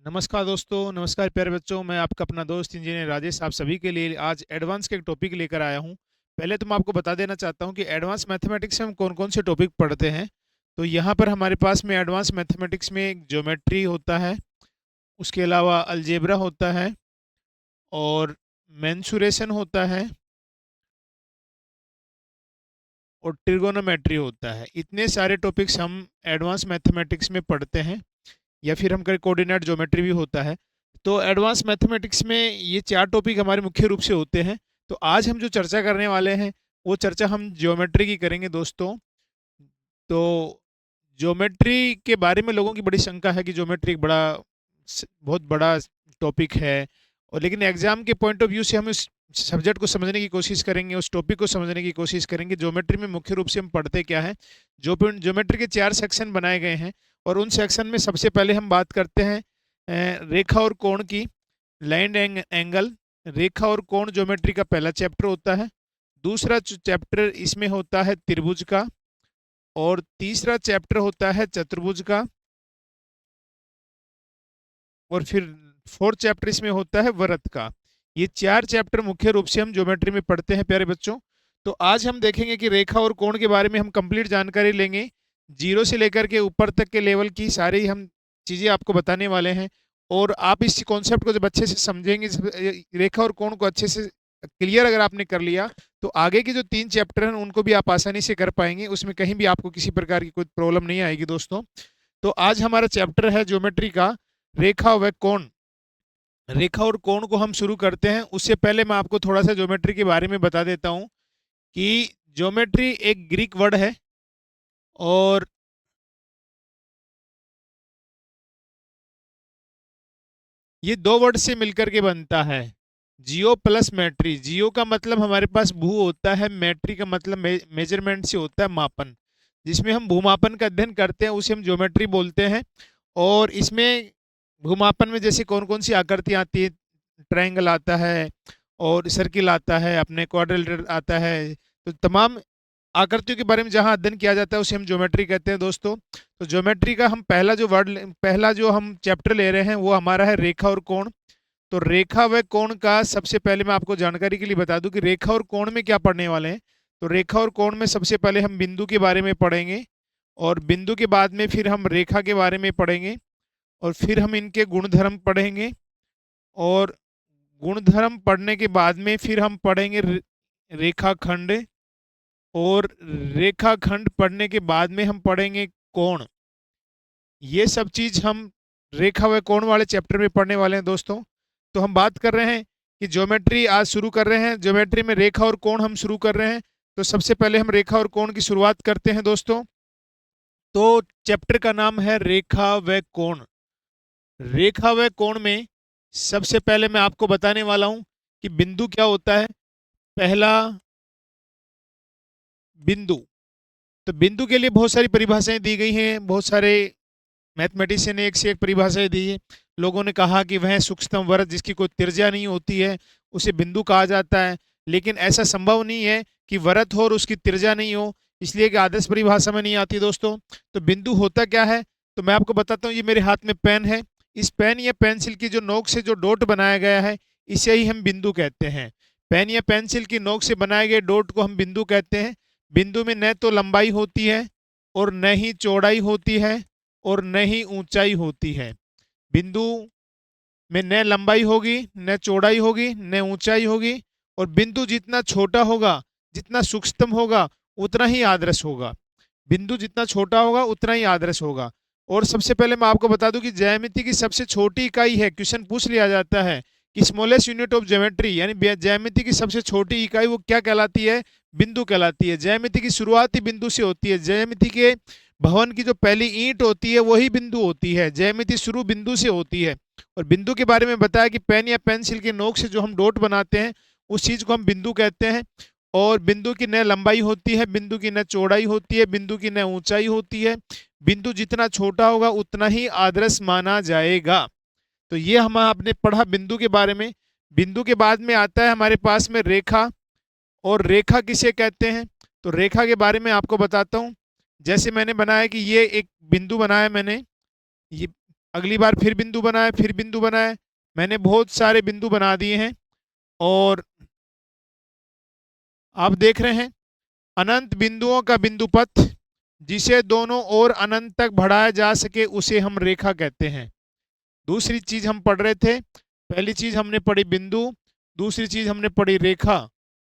नमस्कार दोस्तों, नमस्कार प्यारे बच्चों। मैं आपका अपना दोस्त इंजीनियर राजेश आप सभी के लिए आज एडवांस के एक टॉपिक लेकर आया हूं। पहले तो मैं आपको बता देना चाहता हूं कि एडवांस मैथमेटिक्स में हम कौन कौन से टॉपिक पढ़ते हैं। तो यहां पर हमारे पास में एडवांस मैथमेटिक्स में ज्योमेट्री होता है, उसके अलावा अलजेब्रा होता है और मेंसुरेशन होता है और ट्रिगोनोमेट्री होता है। इतने सारे टॉपिक्स हम एडवांस मैथमेटिक्स में पढ़ते हैं, या फिर हम करें कोऑर्डिनेट ज्योमेट्री भी होता है। तो एडवांस मैथमेटिक्स में ये चार टॉपिक हमारे मुख्य रूप से होते हैं। तो आज हम जो चर्चा करने वाले हैं वो चर्चा हम ज्योमेट्री की करेंगे दोस्तों। तो ज्योमेट्री के बारे में लोगों की बड़ी शंका है कि ज्योमेट्री एक बहुत बड़ा टॉपिक है, और लेकिन एग्जाम के पॉइंट ऑफ व्यू से हम इस सब्जेक्ट को समझने की कोशिश करेंगे, उस टॉपिक को समझने की कोशिश करेंगे। ज्योमेट्री में मुख्य रूप से हम पढ़ते क्या है। जो ज्योमेट्री के चार सेक्शन बनाए गए हैं, और उन सेक्शन में सबसे पहले हम बात करते हैं रेखा और कोण की। लैंड एंगल, रेखा और कोण ज्योमेट्री का पहला चैप्टर होता है। दूसरा चैप्टर इसमें होता है त्रिभुज का, और तीसरा चैप्टर होता है चतुर्भुज का, और फिर फोर्थ चैप्टर इसमें होता है वृत्त का। ये चार चैप्टर मुख्य रूप से हम ज्योमेट्री में पढ़ते हैं प्यारे बच्चों। तो आज हम देखेंगे कि रेखा और कोण के बारे में हम कंप्लीट जानकारी लेंगे। जीरो से लेकर के ऊपर तक के लेवल की सारी हम चीज़ें आपको बताने वाले हैं, और आप इस कॉन्सेप्ट को जब अच्छे से समझेंगे, रेखा और कोण को अच्छे से क्लियर अगर आपने कर लिया, तो आगे के जो तीन चैप्टर हैं उनको भी आप आसानी से कर पाएंगे। उसमें कहीं भी आपको किसी प्रकार की कोई प्रॉब्लम नहीं आएगी दोस्तों। तो आज हमारा चैप्टर है ज्योमेट्री का रेखा व कोण। रेखा और कोण को हम शुरू करते हैं। उससे पहले मैं आपको थोड़ा सा ज्योमेट्री के बारे में बता देता हूं कि ज्योमेट्री एक ग्रीक वर्ड है, और ये दो वर्ड से मिलकर के बनता है, जियो प्लस मैट्री। जियो का मतलब हमारे पास भू होता है, मैट्री का मतलब मेजरमेंट से होता है, मापन। जिसमें हम भूमापन का अध्ययन करते हैं उसे हम ज्योमेट्री बोलते हैं। और इसमें भूमापन में जैसे कौन कौन सी आकृतियाँ आती है, ट्रायंगल आता है और सर्किल आता है, अपने क्वाड्रिलेटरल आता है। तो तमाम आकृतियों के बारे में जहाँ अध्ययन किया जाता है उसे हम ज्योमेट्री कहते हैं दोस्तों। तो ज्योमेट्री का हम पहला जो हम चैप्टर ले रहे हैं वो हमारा है रेखा और कोण। तो रेखा व कोण का सबसे पहले मैं आपको जानकारी के लिए बता दूं कि रेखा और कोण में क्या पढ़ने वाले हैं। तो रेखा और कोण में सबसे पहले हम बिंदु के बारे में पढ़ेंगे, और बिंदु के बाद में फिर हम रेखा के बारे में पढ़ेंगे, और फिर हम इनके गुणधर्म पढ़ेंगे, और गुणधर्म पढ़ने के बाद में फिर हम पढ़ेंगे रेखाखंड, और रेखाखंड पढ़ने के बाद में हम पढ़ेंगे कोण। ये सब चीज हम रेखा व कोण वाले चैप्टर में पढ़ने वाले हैं दोस्तों। तो हम बात कर रहे हैं कि ज्योमेट्री आज शुरू कर रहे हैं, ज्योमेट्री में रेखा और कोण हम शुरू कर रहे हैं। तो सबसे पहले हम रेखा और कोण की शुरुआत करते हैं दोस्तों। तो चैप्टर का नाम है रेखा व कोण। रेखा व कोण में सबसे पहले मैं आपको बताने वाला हूं कि बिंदु क्या होता है। पहला बिंदु। तो बिंदु के लिए बहुत सारी परिभाषाएं दी गई हैं, बहुत सारे मैथमेटिशियन ने एक से एक परिभाषाएं दी है। लोगों ने कहा कि वह सूक्ष्मतम वृत्त जिसकी कोई त्रिज्या नहीं होती है उसे बिंदु कहा जाता है, लेकिन ऐसा संभव नहीं है कि वृत्त हो और उसकी त्रिज्या नहीं हो, इसलिए कि आदर्श परिभाषा में नहीं आती दोस्तों। तो बिंदु होता क्या है, तो मैं आपको बताता हूँ। ये मेरे हाथ में पेन है, इस पेन या पेंसिल की जो नोक से जो डॉट बनाया गया है इसे ही हम बिंदु कहते हैं। पेन या पेंसिल की नोक से बनाए गए डॉट को हम बिंदु कहते हैं। बिंदु में न तो लंबाई होती है और न ही चौड़ाई होती है और न ही ऊंचाई होती है। बिंदु में न लंबाई होगी, न चौड़ाई होगी, न ऊंचाई होगी, और बिंदु जितना छोटा होगा, जितना सूक्ष्मतम होगा, उतना ही आदर्श होगा। बिंदु जितना छोटा होगा उतना ही आदर्श होगा। और सबसे पहले मैं आपको बता दूं कि ज्यामिति की सबसे छोटी इकाई है, क्वेश्चन पूछ लिया जाता है कि स्मॉलेस्ट यूनिट ऑफ ज्योमेट्री, यानी ज्यामिति की सबसे छोटी इकाई वो क्या कहलाती है, बिंदु कहलाती है। ज्यामिति की शुरुआत ही बिंदु से होती है। ज्यामिति के भवन की जो पहली ईंट होती है वही बिंदु होती है। ज्यामिति शुरू बिंदु से होती है। और बिंदु के बारे में बताया कि पेन या पेंसिल के नोक से जो हम डॉट बनाते हैं उस चीज को हम बिंदु कहते हैं। और बिंदु की न लंबाई होती है, बिंदु की न चौड़ाई होती है, बिंदु की न ऊंचाई होती है। बिंदु जितना छोटा होगा उतना ही आदर्श माना जाएगा। तो ये हम आपने पढ़ा बिंदु के बारे में। बिंदु के बाद में आता है हमारे पास में रेखा। और रेखा किसे कहते हैं, तो रेखा के बारे में आपको बताता हूं। जैसे मैंने बनाया कि ये एक बिंदु बनाया मैंने, ये अगली बार फिर बिंदु बनाए, फिर बिंदु बनाए, मैंने बहुत सारे बिंदु बना दिए हैं। और आप देख रहे हैं अनंत बिंदुओं का बिंदु पथ जिसे दोनों ओर अनंत तक बढ़ाया जा सके उसे हम रेखा कहते हैं। दूसरी चीज हम पढ़ रहे थे, पहली चीज हमने पढ़ी बिंदु, दूसरी चीज हमने पढ़ी रेखा,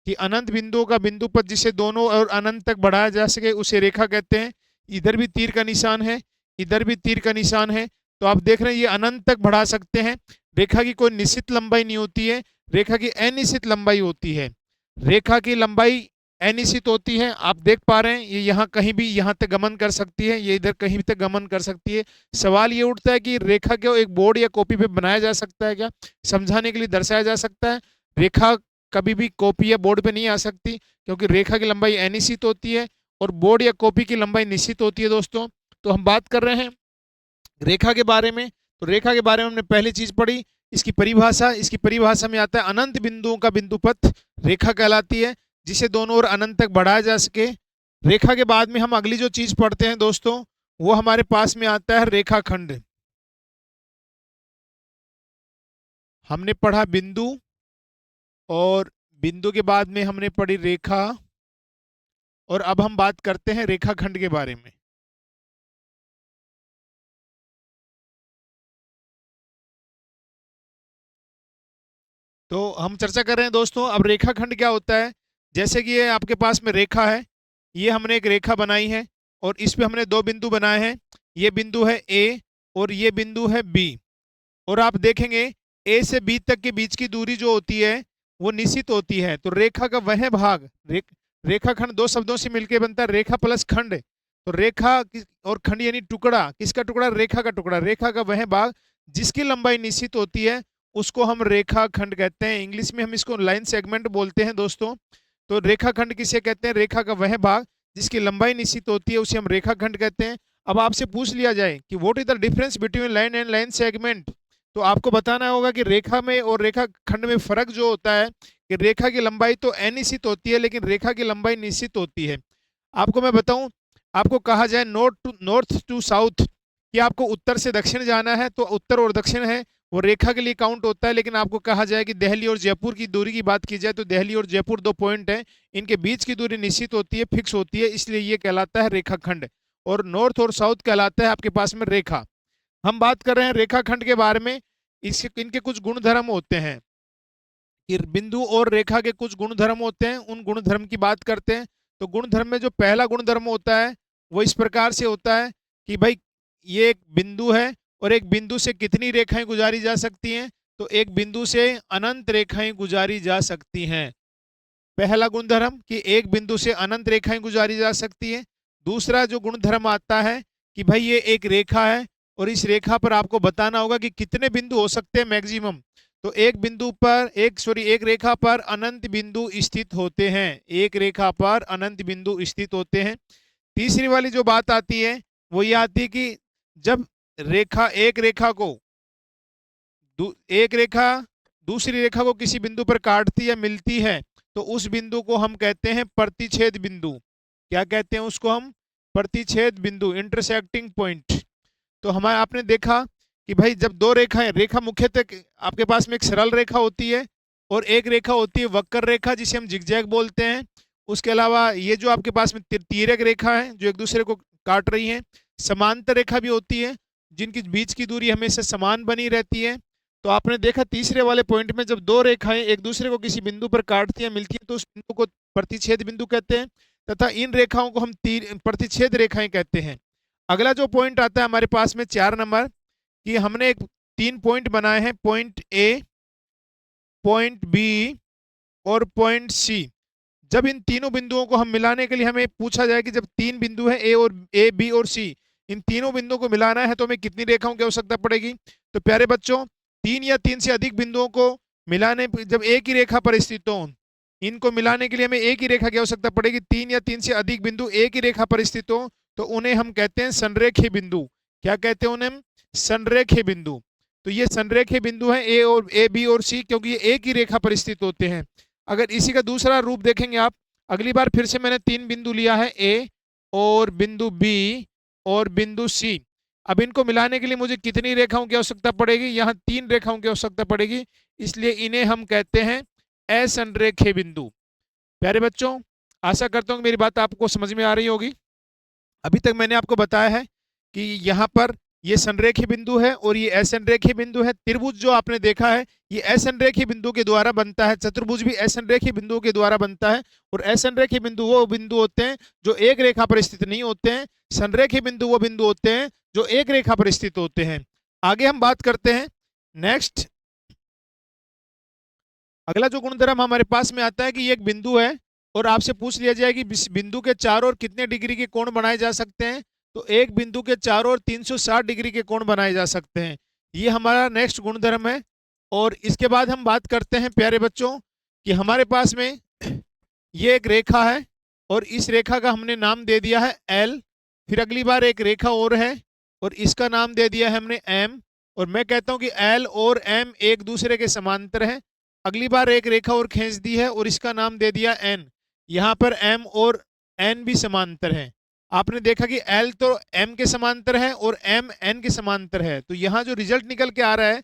कि अनंत बिंदुओं का बिंदु पथ जिसे दोनों ओर अनंत तक बढ़ाया जा सके उसे रेखा कहते हैं। इधर भी तीर का निशान है, इधर भी तीर का निशान है, तो आप देख रहे हैं ये अनंत तक बढ़ा सकते हैं। रेखा की कोई निश्चित लंबाई नहीं होती है, रेखा की अनिश्चित लंबाई होती है। रेखा की लंबाई अनिश्चित होती है, आप देख पा रहे हैं ये यहाँ कहीं भी यहाँ तक गमन कर सकती है, ये इधर कहीं तक गमन कर सकती है। सवाल ये उठता है कि रेखा को एक बोर्ड या कॉपी पे बनाया जा सकता है क्या, समझाने के लिए दर्शाया जा सकता है। रेखा कभी भी कॉपी या बोर्ड पे नहीं आ सकती, क्योंकि रेखा की लंबाई अनिश्चित होती है और बोर्ड या कॉपी की लंबाई निश्चित होती है दोस्तों। तो हम बात कर रहे हैं रेखा के बारे में। तो रेखा के बारे में हमने पहली चीज पढ़ी, इसकी परिभाषा। इसकी परिभाषा में आता है अनंत बिंदुओं का बिंदु पथ रेखा कहलाती है, जिसे दोनों ओर अनंत तक बढ़ाया जा सके। रेखा के बाद में हम अगली जो चीज पढ़ते हैं दोस्तों, वो हमारे पास में आता है रेखाखंड। हमने पढ़ा बिंदु, और बिंदु के बाद में हमने पढ़ी रेखा, और अब हम बात करते हैं रेखाखंड के बारे में। तो हम चर्चा कर रहे हैं दोस्तों, अब रेखाखंड क्या होता है। जैसे कि ये आपके पास में रेखा है, ये हमने एक रेखा बनाई है और इस पे हमने दो बिंदु बनाए हैं। ये बिंदु है ए और ये बिंदु है बी। और आप देखेंगे ए से बी तक के बीच की दूरी जो होती है वो निश्चित होती है। तो रेखा का वह भाग, रेखाखंड दो शब्दों से मिलकर बनता है रेखा प्लस खंड। तो रेखा और खंड यानी टुकड़ा, किसका टुकड़ा, रेखा का टुकड़ा। रेखा का वह भाग जिसकी लंबाई निश्चित होती है उसको हम रेखाखंड कहते हैं। इंग्लिश में हम इसको लाइन सेगमेंट बोलते हैं दोस्तों। तो रेखाखंड किसे कहते हैं, रेखा का वह भाग जिसकी लंबाई निश्चित होती है उसे हम रेखाखंड कहते हैं। अब आपसे पूछ लिया जाए कि what is the difference between line and line segment, तो आपको बताना होगा कि रेखा में और रेखाखंड में फर्क जो होता है कि रेखा की लंबाई तो अनिश्चित होती है लेकिन रेखा की लंबाई निश्चित होती है। आपको मैं बताऊं, आपको कहा जाए नॉर्थ टू साउथ, कि आपको उत्तर से दक्षिण जाना है तो उत्तर और दक्षिण है वो रेखा के लिए काउंट होता है। लेकिन आपको कहा जाए कि दिल्ली और जयपुर की दूरी की बात की जाए तो दिल्ली और जयपुर दो पॉइंट हैं, इनके बीच की दूरी निश्चित होती है, फिक्स होती है, इसलिए ये कहलाता है रेखाखंड। और नॉर्थ और साउथ कहलाता है आपके पास में रेखा। हम बात कर रहे हैं रेखाखंड के बारे में। इसके इनके कुछ गुणधर्म होते हैं, कि बिंदु और रेखा के कुछ गुणधर्म होते हैं, उन गुणधर्म की बात करते हैं। तो गुणधर्म में जो पहला गुणधर्म होता है वो इस प्रकार से होता है कि भाई ये एक बिंदु है और एक बिंदु से कितनी रेखाएं गुजारी जा सकती हैं, तो एक बिंदु से अनंत रेखाएं गुजारी जा सकती हैं। पहला गुणधर्म कि एक बिंदु से अनंत रेखाएं गुजारी जा सकती है। दूसरा जो गुणधर्म आता है कि भाई ये एक रेखा है और इस रेखा पर आपको बताना होगा कि कितने बिंदु हो सकते हैं मैक्सिमम। तो एक बिंदु पर एक रेखा पर अनंत बिंदु स्थित होते हैं, एक रेखा पर अनंत बिंदु स्थित होते हैं। तीसरी वाली जो बात आती है वो ये आती है कि जब एक रेखा को एक रेखा दूसरी रेखा को किसी बिंदु पर काटती या मिलती है तो उस बिंदु को हम कहते हैं प्रतिच्छेद बिंदु। क्या कहते हैं उसको हम, प्रतिच्छेद बिंदु, इंटरसेक्टिंग पॉइंट। तो हमारे आपने देखा कि भाई जब दो रेखाएं, रेखा मुख्यतः आपके पास में एक सरल रेखा होती है और एक रेखा होती है वक्र रेखा जिसे हम जिगजैग बोलते हैं। उसके अलावा ये जो आपके पास में तिर्यक रेखा है जो एक दूसरे को काट रही है। समांतर रेखा भी होती है जिनकी बीच की दूरी हमेशा समान बनी रहती है। तो आपने देखा तीसरे वाले पॉइंट में जब दो रेखाएं एक दूसरे को किसी बिंदु पर काटती हैं मिलती हैं तो उस बिंदु को प्रतिच्छेद बिंदु कहते हैं, तथा इन रेखाओं को हम प्रतिच्छेद रेखाएं कहते हैं। अगला जो पॉइंट आता है हमारे पास में 4 नंबर, कि हमने एक 3 पॉइंट बनाए हैं, पॉइंट ए, पॉइंट बी और पॉइंट सी। जब इन तीनों बिंदुओं को हम मिलाने के लिए हमें पूछा जाए कि जब 3 बिंदु है ए बी और सी, इन तीनों बिंदुओं को मिलाना है तो हमें कितनी रेखाओं की आवश्यकता पड़ेगी। तो प्यारे बच्चों 3 या 3 से अधिक बिंदुओं को मिलाने, जब एक ही रेखा पर स्थित हो, इनको मिलाने के लिए हमें एक ही रेखा की आवश्यकता पड़ेगी। 3 या 3 से अधिक बिंदु एक ही रेखा पर स्थित हो तो उन्हें हम कहते हैं संरेखीय बिंदु। क्या कहते हैं उन्हें, संरेखीय बिंदु। तो ये संरेखीय बिंदु है ए बी और सी, क्योंकि ये एक ही रेखा पर स्थित होते हैं। अगर इसी का दूसरा रूप देखेंगे आप, अगली बार फिर से मैंने 3 बिंदु लिया है, ए और बिंदु बी और बिंदु सी। अब इनको मिलाने के लिए मुझे कितनी रेखाओं की आवश्यकता पड़ेगी? यहाँ 3 रेखाओं की आवश्यकता पड़ेगी, इसलिए इन्हें हम कहते हैं असंरेखीय बिंदु। प्यारे बच्चों, आशा करता हूँ कि मेरी बात आपको समझ में आ रही होगी। अभी तक मैंने आपको बताया है कि यहाँ पर ये संरेखीय बिंदु है और ये असंरेखीय बिंदु है। त्रिभुज जो आपने देखा है ये असंरेखीय बिंदु के द्वारा बनता है, चतुर्भुज भी असंरेखीय बिंदु के द्वारा बनता है। और असंरेखीय बिंदु वो बिंदु होते हैं जो एक रेखा पर स्थित नहीं होते हैं, संरेखीय बिंदु वो बिंदु होते हैं जो एक रेखा पर स्थित होते हैं। आगे हम बात करते हैं नेक्स्ट। अगला जो गुणधर्म हमारे पास में आता है कि ये एक बिंदु है और आपसे पूछ लिया जाए कि इस बिंदु के चारों ओर कितने डिग्री के कोण बनाए जा सकते हैं, तो एक बिंदु के चारों ओर 360 डिग्री के कोण बनाए जा सकते हैं। ये हमारा नेक्स्ट गुणधर्म है। और इसके बाद हम बात करते हैं प्यारे बच्चों कि हमारे पास में ये एक रेखा है और इस रेखा का हमने नाम दे दिया है एल। फिर अगली बार एक रेखा और है और इसका नाम दे दिया है हमने एम। और मैं कहता हूं कि एल और एम एक दूसरे के समांतर है। अगली बार एक रेखा और खींच दी है और इसका नाम दे दिया एन। यहाँ पर एम और एन भी समांतर है। आपने देखा कि एल तो एम के समांतर है और एम एन के समांतर है। तो यहाँ जो रिजल्ट निकल के आ रहा है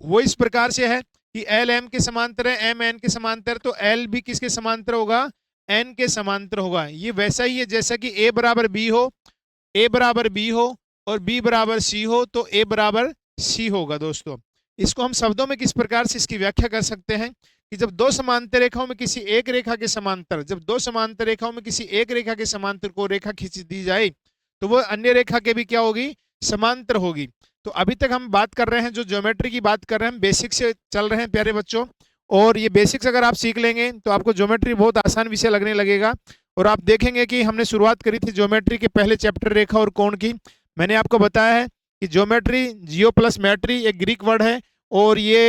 वो इस प्रकार से है कि एल एम के समांतर है, एम एन के समांतर, तो एल भी किसके समांतर होगा? एन के समांतर होगा। ये वैसा ही है जैसा कि ए बराबर बी हो, ए बराबर बी हो और बी बराबर सी हो तो ए बराबर सी होगा। दोस्तों, इसको हम शब्दों में किस प्रकार से इसकी व्याख्या कर सकते हैं कि जब दो समांतर रेखाओं में किसी एक रेखा के समांतर, जब दो समांतर रेखाओं में किसी एक रेखा के समांतर को रेखा खींच दी जाए तो वो अन्य रेखा के भी क्या होगी? समांतर होगी। तो अभी तक हम बात कर रहे हैं, जो ज्योमेट्री की बात कर रहे हैं, बेसिक से चल रहे हैं प्यारे बच्चों। और ये बेसिक्स अगर आप सीख लेंगे तो आपको ज्योमेट्री बहुत आसान विषय लगने लगेगा। और आप देखेंगे कि हमने शुरुआत करी थी ज्योमेट्री के पहले चैप्टर रेखा और कोण की। मैंने आपको बताया है कि ज्योमेट्री जियो प्लस मैट्री एक ग्रीक वर्ड है और ये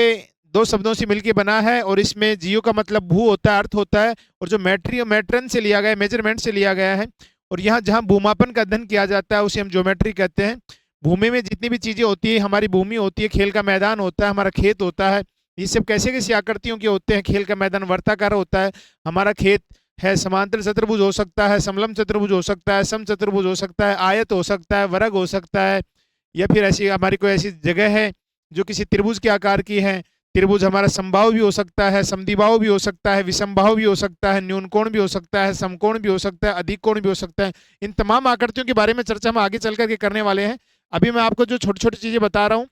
दो शब्दों से मिलकर बना है। और इसमें जियो का मतलब भू होता है, अर्थ होता है, और जो मैट्री और मैट्रन से लिया गया है, मेजरमेंट से लिया गया है। और यहाँ जहाँ भूमापन का अध्ययन किया जाता है उसे हम ज्योमेट्री कहते हैं। भूमि में जितनी भी चीजें होती है, हमारी भूमि होती है, खेल का मैदान होता है, हमारा खेत होता है, ये सब कैसे कैसी आकृतियों के होते हैं। खेल का मैदान वर्ताकार होता है, हमारा खेत है समांतर चतुर्भुज हो सकता है, समलंब चतुर्भुज हो सकता है, सम चतुर्भुज हो सकता है, आयत हो सकता है, वर्ग हो सकता है, या फिर ऐसी हमारी कोई ऐसी जगह है जो किसी त्रिभुज के आकार की है। त्रिभुज हमारा समबाहु भी हो सकता है, समद्विबाहु भी हो सकता है, विषमबाहु भी हो सकता है, न्यून कोण भी हो सकता है, समकोण भी हो सकता है, अधिक कोण भी हो सकता है। इन तमाम आकृतियों के बारे में चर्चा हम आगे चल करके करने वाले हैं। अभी मैं आपको जो छोटी छोटी चीजें बता रहा हूँ,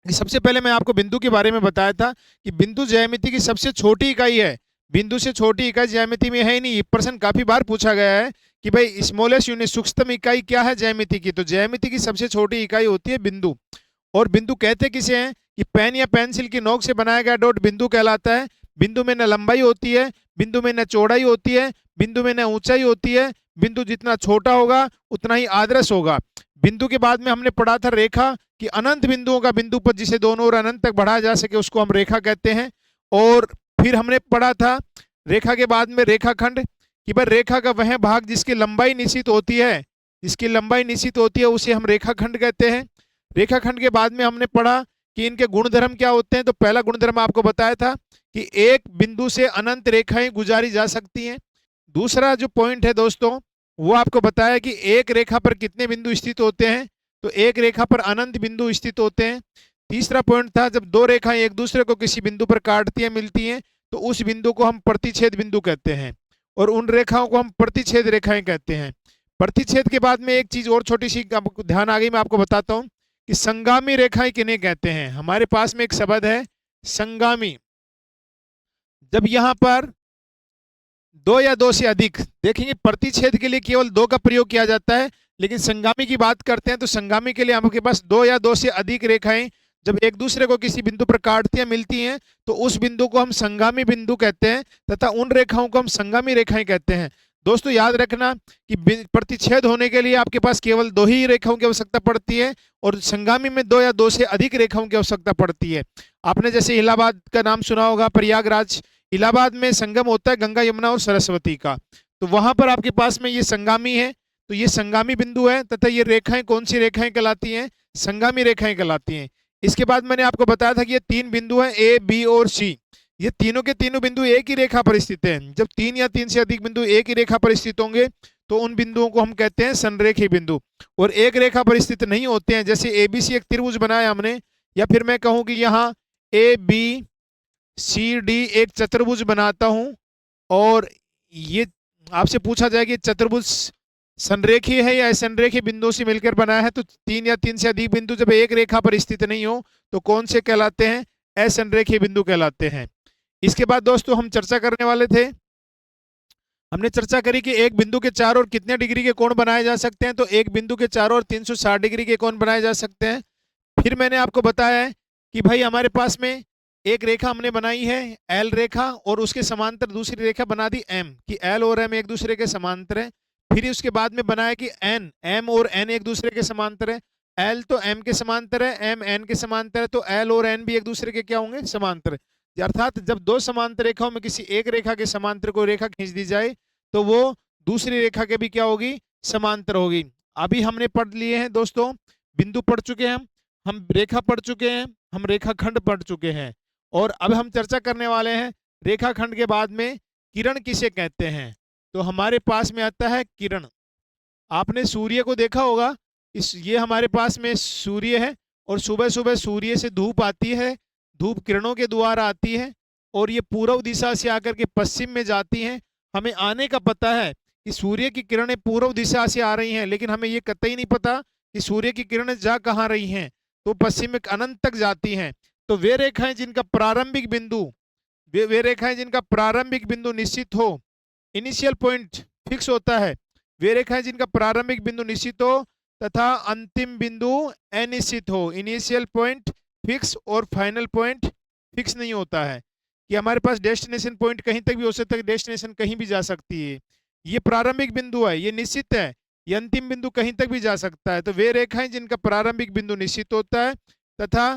सबसे पहले मैं आपको बिंदु के बारे में बताया था कि बिंदु ज्यामिति की सबसे छोटी इकाई है। बिंदु से छोटी इकाई ज्यामिति में है ही नहीं। ये प्रश्न काफी बार पूछा गया है कि भाई स्मॉलेस्ट यूनिट, सूक्ष्मतम इकाई क्या है ज्यामिति की? तो ज्यामिति की सबसे छोटी इकाई होती है बिंदु। और बिंदु कहते किसे हैं कि पेन या पेंसिल की नोक से बनाया गया डॉट बिंदु कहलाता है। बिंदु में न लंबाई होती है, बिंदु में न चौड़ाई होती है, बिंदु में न ऊंचाई होती है। बिंदु जितना छोटा होगा उतना ही आदर्श होगा। बिंदु के बाद में हमने पढ़ा था रेखा, कि अनंत बिंदुओं का बिंदु पर जिसे दोनों ओर अनंत तक बढ़ाया जा सके उसको हम रेखा कहते हैं। और फिर हमने पढ़ा था रेखा के बाद में रेखाखंड, कि भाई रेखा का वह भाग जिसकी लंबाई निश्चित होती है, जिसकी लंबाई निश्चित होती है उसे हम रेखाखंड कहते हैं। रेखाखंड के बाद में हमने पढ़ा कि इनके गुणधर्म क्या होते हैं। तो पहला गुणधर्म आपको बताया था कि एक बिंदु से अनंत रेखाएं गुजारी जा सकती हैं। दूसरा जो पॉइंट है दोस्तों, वो आपको बताया कि एक रेखा पर कितने बिंदु स्थित होते हैं, तो एक रेखा पर अनंत बिंदु स्थित होते हैं। तीसरा पॉइंट था जब दो रेखाएं एक दूसरे को किसी बिंदु पर काटती हैं, मिलती हैं, तो उस बिंदु को हम प्रतिच्छेद बिंदु कहते हैं और उन रेखाओं को हम प्रतिच्छेद रेखाएं कहते हैं। प्रतिच्छेद के बाद में एक चीज और छोटी सी ध्यान आ गई, मैं आपको बताता हूं कि संगामी रेखाएं किन्हें कहते हैं। हमारे पास में एक शब्द है संगामी। जब यहां पर दो या दो से अधिक, देखेंगे प्रतिच्छेद के लिए केवल दो का प्रयोग किया जाता है, लेकिन संगामी की बात करते हैं तो संगामी के लिए आपके पास दो या दो से अधिक रेखाएं जब एक दूसरे को किसी बिंदु पर काटती हैं, मिलती हैं, तो उस बिंदु को हम संगामी बिंदु कहते हैं तथा उन रेखाओं को हम संगामी रेखाएं कहते हैं। दोस्तों याद रखना कि प्रतिच्छेद होने के लिए आपके पास केवल दो ही रेखाओं की आवश्यकता पड़ती है और संगामी में दो या दो से अधिक रेखाओं की आवश्यकता पड़ती है। आपने जैसे इलाहाबाद का नाम सुना होगा, प्रयागराज, इलाहाबाद में संगम होता है गंगा यमुना और सरस्वती का, तो वहां पर आपके पास में ये संगामी है। तो ये संगामी बिंदु है तथा ये रेखाएं कौन सी रेखाएं कहलाती हैं? संगामी रेखाएं कहलाती हैं। इसके बाद मैंने आपको बताया था कि ये तीन बिंदु हैं ए, बी और सी। ये तीनों के तीनों बिंदु एक ही रेखा पर स्थित हैं। जब तीन या तीन से अधिक बिंदु एक ही रेखा पर स्थित होंगे तो उन बिंदुओं को हम कहते हैं संरेखी बिंदु। और एक रेखा पर स्थित नहीं होते हैं, जैसे एबीसी एक त्रिभुज बनाया हमने, या फिर मैं कहूं कि यहाँ ए बी सी डी एक चतुर्भुज बनाता हूं, और ये आपसे पूछा जाए कि चतुर्भुज संरेखीय है या असंरेखीय बिंदुओं से मिलकर बना है, तो तीन या तीन से अधिक बिंदु जब एक रेखा पर स्थित नहीं हो तो कौन से कहलाते हैं? असंरेखीय बिंदु कहलाते हैं। इसके बाद दोस्तों हम चर्चा करने वाले थे, हमने चर्चा करी कि एक बिंदु के चारों ओर कितने डिग्री के कोण बनाए जा सकते हैं। तो एक बिंदु के चारों ओर 360 डिग्री के कोण बनाए जा सकते हैं। फिर मैंने आपको बताया है कि भाई हमारे पास में एक रेखा हमने बनाई है एल रेखा, और उसके समांतर दूसरी रेखा बना दी एम, कि एल और एम एक दूसरे के समांतर है। फिर उसके बाद में बनाया कि एन, एम और एन एक दूसरे के समांतर है। एल तो एम के समांतर है, एम एन के समांतर है, तो एल और एन भी एक दूसरे के क्या होंगे? समांतर है। अर्थात जब दो समांतर रेखाओं में किसी एक रेखा के समांतर को रेखा खींच दी जाए तो वो दूसरी रेखा के भी क्या होगी? समांतर होगी। अभी हमने पढ़ लिए हैं दोस्तों, बिंदु पढ़ चुके हैं हम रेखा पढ़ चुके हैं, हम रेखाखंड पढ़ चुके हैं, और अब हम चर्चा करने वाले हैं रेखाखंड के बाद में किरण किसे कहते हैं। तो हमारे पास में आता है किरण। आपने सूर्य को देखा होगा, ये हमारे पास में सूर्य है, और सुबह सुबह सूर्य से धूप आती है, धूप किरणों के द्वारा आती है, और ये पूर्व दिशा से आकर के पश्चिम में जाती हैं। हमें आने का पता है कि सूर्य की किरणें पूर्व दिशा से आ रही हैं, लेकिन हमें ये कतई नहीं पता कि सूर्य की किरणें जा कहाँ रही हैं। तो पश्चिम में अनंत तक जाती हैं। तो वे रेखाएं जिनका प्रारंभिक बिंदु वे रेखाएं जिनका प्रारंभिक बिंदु निश्चित हो, इनिशियल पॉइंट फिक्स होता है, वे रेखाएं जिनका प्रारंभिक बिंदु निश्चित हो तथा अंतिम बिंदु अनिश्चित हो। इनिशियल पॉइंट फिक्स और फाइनल पॉइंट फिक्स नहीं होता है, कि हमारे पास डेस्टिनेशन पॉइंट कहीं तक भी हो सकता है, डेस्टिनेशन कहीं भी जा सकती है। ये प्रारंभिक बिंदु है, ये निश्चित है, ये अंतिम बिंदु कहीं तक भी जा सकता है। तो वे रेखाएं जिनका प्रारंभिक बिंदु निश्चित होता है तथा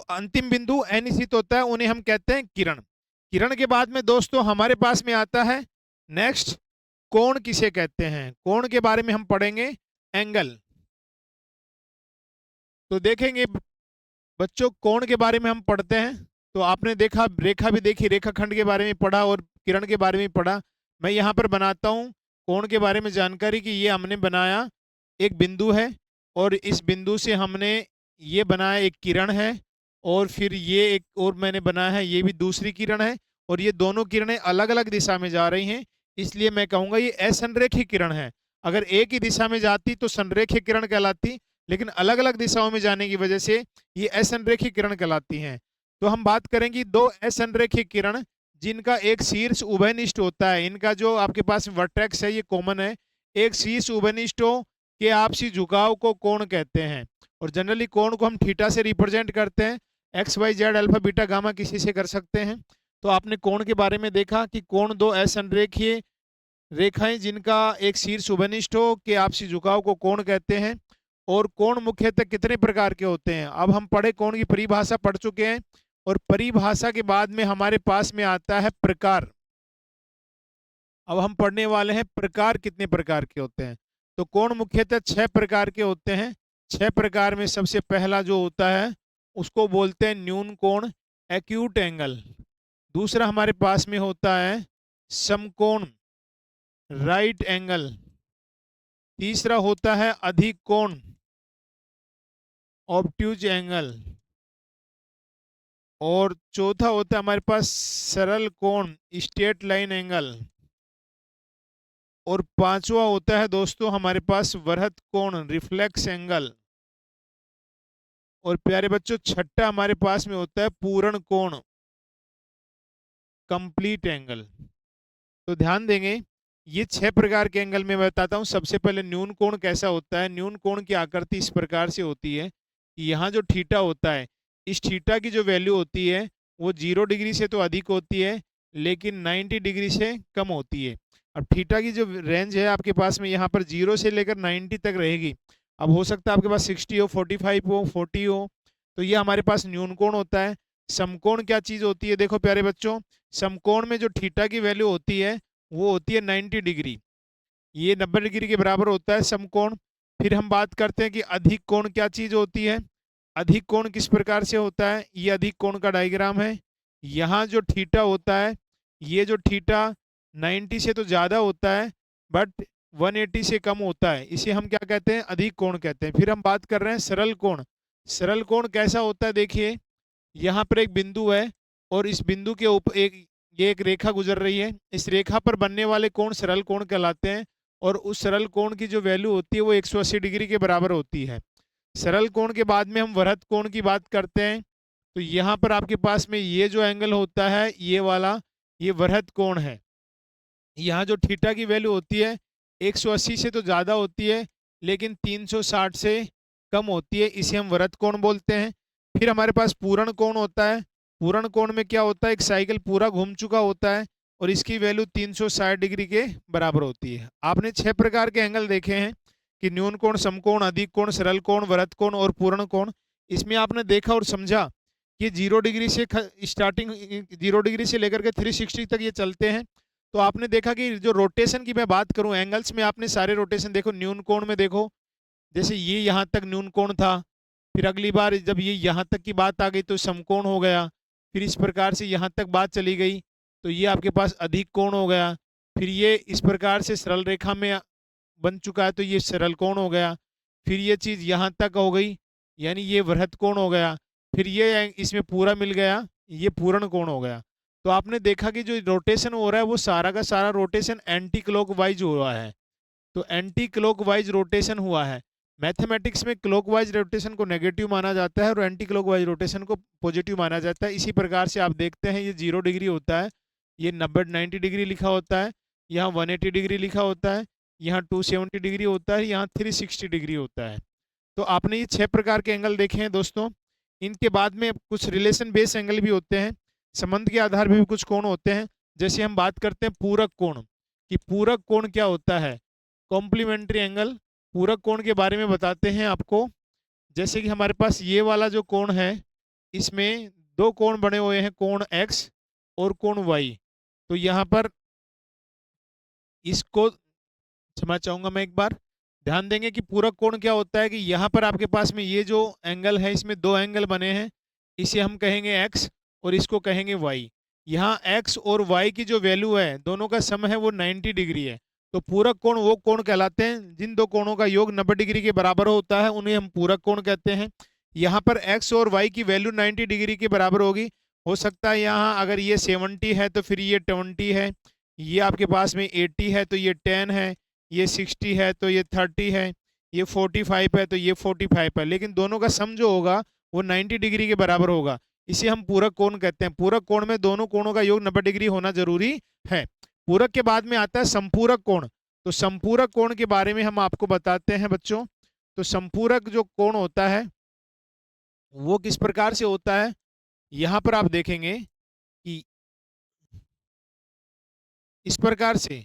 अंतिम बिंदु अनिश्चित होता है, उन्हें हम कहते हैं किरण। किरण के बाद में दोस्तों हमारे पास में आता है नेक्स्ट, कोण किसे कहते हैं। कोण के बारे में हम पढ़ेंगे, एंगल। तो देखेंगे बच्चों, कोण के बारे में हम पढ़ते हैं। तो आपने देखा, रेखा भी देखी, रेखाखंड के बारे में पढ़ा और किरण के बारे में पढ़ा। मैं यहाँ पर बनाता हूँ कोण के बारे में जानकारी, कि ये हमने बनाया एक बिंदु है, और इस बिंदु से हमने ये बनाया एक किरण है, और फिर ये एक और मैंने बनाया है, ये भी दूसरी किरण है, और ये दोनों किरणें अलग अलग दिशा में जा रही हैं, इसलिए मैं कहूँगा ये असंरेखी किरण है। अगर एक ही दिशा में जाती तो संरेखी किरण कहलाती, लेकिन अलग अलग दिशाओं में जाने की वजह से ये असंरेखी किरण कहलाती हैं। तो हम बात करेंगे दो असंरेखी किरण जिनका एक शीर्ष उभयनिष्ठ होता है। इनका जो आपके पास वर्टेक्स है ये कॉमन है। एक शीर्ष उभयनिष्ठ हो के आपसी झुकाव को कोण कहते हैं, और जनरली कोण को हम थीटा से रिप्रेजेंट करते हैं। X Y Z alpha beta gamma किसी से कर सकते हैं। तो आपने कोण के बारे में देखा कि कोण दो असंरेखीय रेखाएं जिनका एक शीर्ष उभयनिष्ठ हो के आपसी झुकाव को कोण कहते हैं। और कोण मुख्यतः कितने प्रकार के होते हैं, अब हम पढ़े कोण की परिभाषा पढ़ चुके हैं, और परिभाषा के बाद में हमारे पास में आता है प्रकार। अब हम पढ़ने वाले हैं प्रकार कितने प्रकार के होते हैं। तो कोण मुख्यतः 6 प्रकार के होते हैं। 6 प्रकार में सबसे पहला जो होता है उसको बोलते हैं न्यून कोण, एक्यूट एंगल। दूसरा हमारे पास में होता है समकोण, राइट एंगल। तीसरा होता है अधिक कोण, ऑब्ट्यूज एंगल। और चौथा होता है हमारे पास सरल कोण, स्ट्रेट लाइन एंगल। और पांचवा होता है दोस्तों हमारे पास वृहत कोण, रिफ्लेक्स एंगल। और प्यारे बच्चों छठा हमारे पास में होता है पूर्ण कोण, कंप्लीट एंगल। तो ध्यान देंगे ये 6 प्रकार के एंगल में बताता हूं। सबसे पहले न्यून कोण कैसा होता है। न्यून कोण की आकृति इस प्रकार से होती है कि यहाँ जो थीटा होता है, इस थीटा की जो वैल्यू होती है वो 0 डिग्री से तो अधिक होती है, लेकिन 90 डिग्री से कम होती है। अब थीटा की जो रेंज है आपके पास में यहाँ पर 0 से लेकर 90 तक रहेगी। अब हो सकता है आपके पास 60 हो, 45 हो, 40 हो। तो ये हमारे पास न्यून कोण होता है। समकोण क्या चीज़ होती है, देखो प्यारे बच्चों, समकोण में जो थीटा की वैल्यू होती है वो होती है 90 डिग्री। ये 90 डिग्री के बराबर होता है समकोण। फिर हम बात करते हैं कि अधिक कोण क्या चीज़ होती है। अधिक कोण किस प्रकार से होता है, ये अधिक कोण का डायग्राम है। यहाँ जो थीटा होता है, ये जो थीटा 90 से तो ज़्यादा होता है बट 180 से कम होता है, इसे हम क्या कहते हैं, अधिक कोण कहते हैं। फिर हम बात कर रहे हैं सरल कोण। सरल कोण कैसा होता है, देखिए यहाँ पर एक बिंदु है और इस बिंदु के ऊपर ये एक रेखा गुजर रही है, इस रेखा पर बनने वाले कोण सरल कोण कहलाते हैं और उस सरल कोण की जो वैल्यू होती है वो 180 डिग्री के बराबर होती है। सरल कोण के बाद में हम वृत्त कोण की बात करते हैं, तो यहाँ पर आपके पास में ये जो एंगल होता है ये वाला, ये वृत्त कोण है। यहाँ जो थीटा की वैल्यू होती है 180 से तो ज़्यादा होती है लेकिन 360 से कम होती है, इसे हम वृत्त कोण बोलते हैं। फिर हमारे पास पूर्ण कोण होता है। पूर्ण कोण में क्या होता है, एक साइकिल पूरा घूम चुका होता है और इसकी वैल्यू 360 डिग्री के बराबर होती है। आपने 6 प्रकार के एंगल देखे हैं कि न्यून कोण, समकोण, अधिक कोण, सरल कोण, वृत्त कोण और पूर्ण कोण। इसमें आपने देखा और समझा कि 0 डिग्री से स्टार्टिंग 0 डिग्री से लेकर के 360 तक ये चलते हैं। तो आपने देखा कि जो रोटेशन की मैं बात करूं एंगल्स में, आपने सारे रोटेशन देखो। न्यून कोण में देखो, जैसे ये यहाँ तक न्यून कोण था, फिर अगली बार जब ये यहाँ तक की बात आ गई तो समकोण हो गया, फिर इस प्रकार से यहाँ तक बात चली गई तो ये आपके पास अधिक कोण हो गया, फिर ये इस प्रकार से सरल रेखा में बन चुका है तो ये सरल कोण हो गया, फिर ये चीज़ यहाँ तक हो गई यानी ये वृत्त कोण हो गया, फिर ये इसमें पूरा मिल गया, ये पूर्ण कोण हो गया। तो आपने देखा कि जो रोटेशन हो रहा है वो सारा का सारा रोटेशन एंटी क्लॉकवाइज हुआ है। तो एंटी क्लॉकवाइज रोटेशन हुआ है। मैथमेटिक्स में क्लॉकवाइज रोटेशन को नेगेटिव माना जाता है और एंटी क्लॉकवाइज रोटेशन को पॉजिटिव माना जाता है। इसी प्रकार से आप देखते हैं ये 0 डिग्री होता है, ये 90 डिग्री लिखा होता है, यहाँ 180 डिग्री लिखा होता है, यहाँ 270 डिग्री होता है, यहाँ 360 डिग्री होता है। तो आपने ये 6 प्रकार के एंगल देखे हैं दोस्तों। इनके बाद में कुछ रिलेशन बेस एंगल भी होते हैं, संबंध के आधार पर भी कुछ कोण होते हैं। जैसे हम बात करते हैं पूरक कोण, कि पूरक कोण क्या होता है, कॉम्प्लीमेंट्री एंगल। पूरक कोण के बारे में बताते हैं आपको। जैसे कि हमारे पास ये वाला जो कोण है, इसमें दो कोण बने हुए हैं, कोण x और कोण y। तो यहाँ पर इसको क्षमा चाहूंगा मैं एक बार, ध्यान देंगे कि पूरक कोण क्या होता है कि यहाँ पर आपके पास में ये जो एंगल है इसमें दो एंगल बने हैं, इसे हम कहेंगे x और इसको कहेंगे y। यहाँ x और y की जो वैल्यू है दोनों का सम है वो 90 डिग्री है। तो पूरक कोण वो कोण कहलाते हैं जिन दो कोणों का योग 90 डिग्री के बराबर होता है, उन्हें हम पूरक कोण कहते हैं। यहाँ पर x और y की वैल्यू 90 डिग्री के बराबर होगी। हो सकता है यहाँ अगर ये 70 है तो फिर ये 20 है, ये आपके पास में 80 है तो ये 10 है, ये 60 है तो ये 30 है, ये 45 है तो ये 45 है, लेकिन दोनों का सम जो होगा वो 90 डिग्री के बराबर होगा। इसे हम पूरक कोण कहते हैं। पूरक कोण में दोनों कोणों का योग 90 डिग्री होना जरूरी है। पूरक के बाद में आता है संपूरक कोण। तो संपूरक कोण के बारे में हम आपको बताते हैं बच्चों। तो संपूरक जो कोण होता है वो किस प्रकार से होता है, यहाँ पर आप देखेंगे कि इस प्रकार से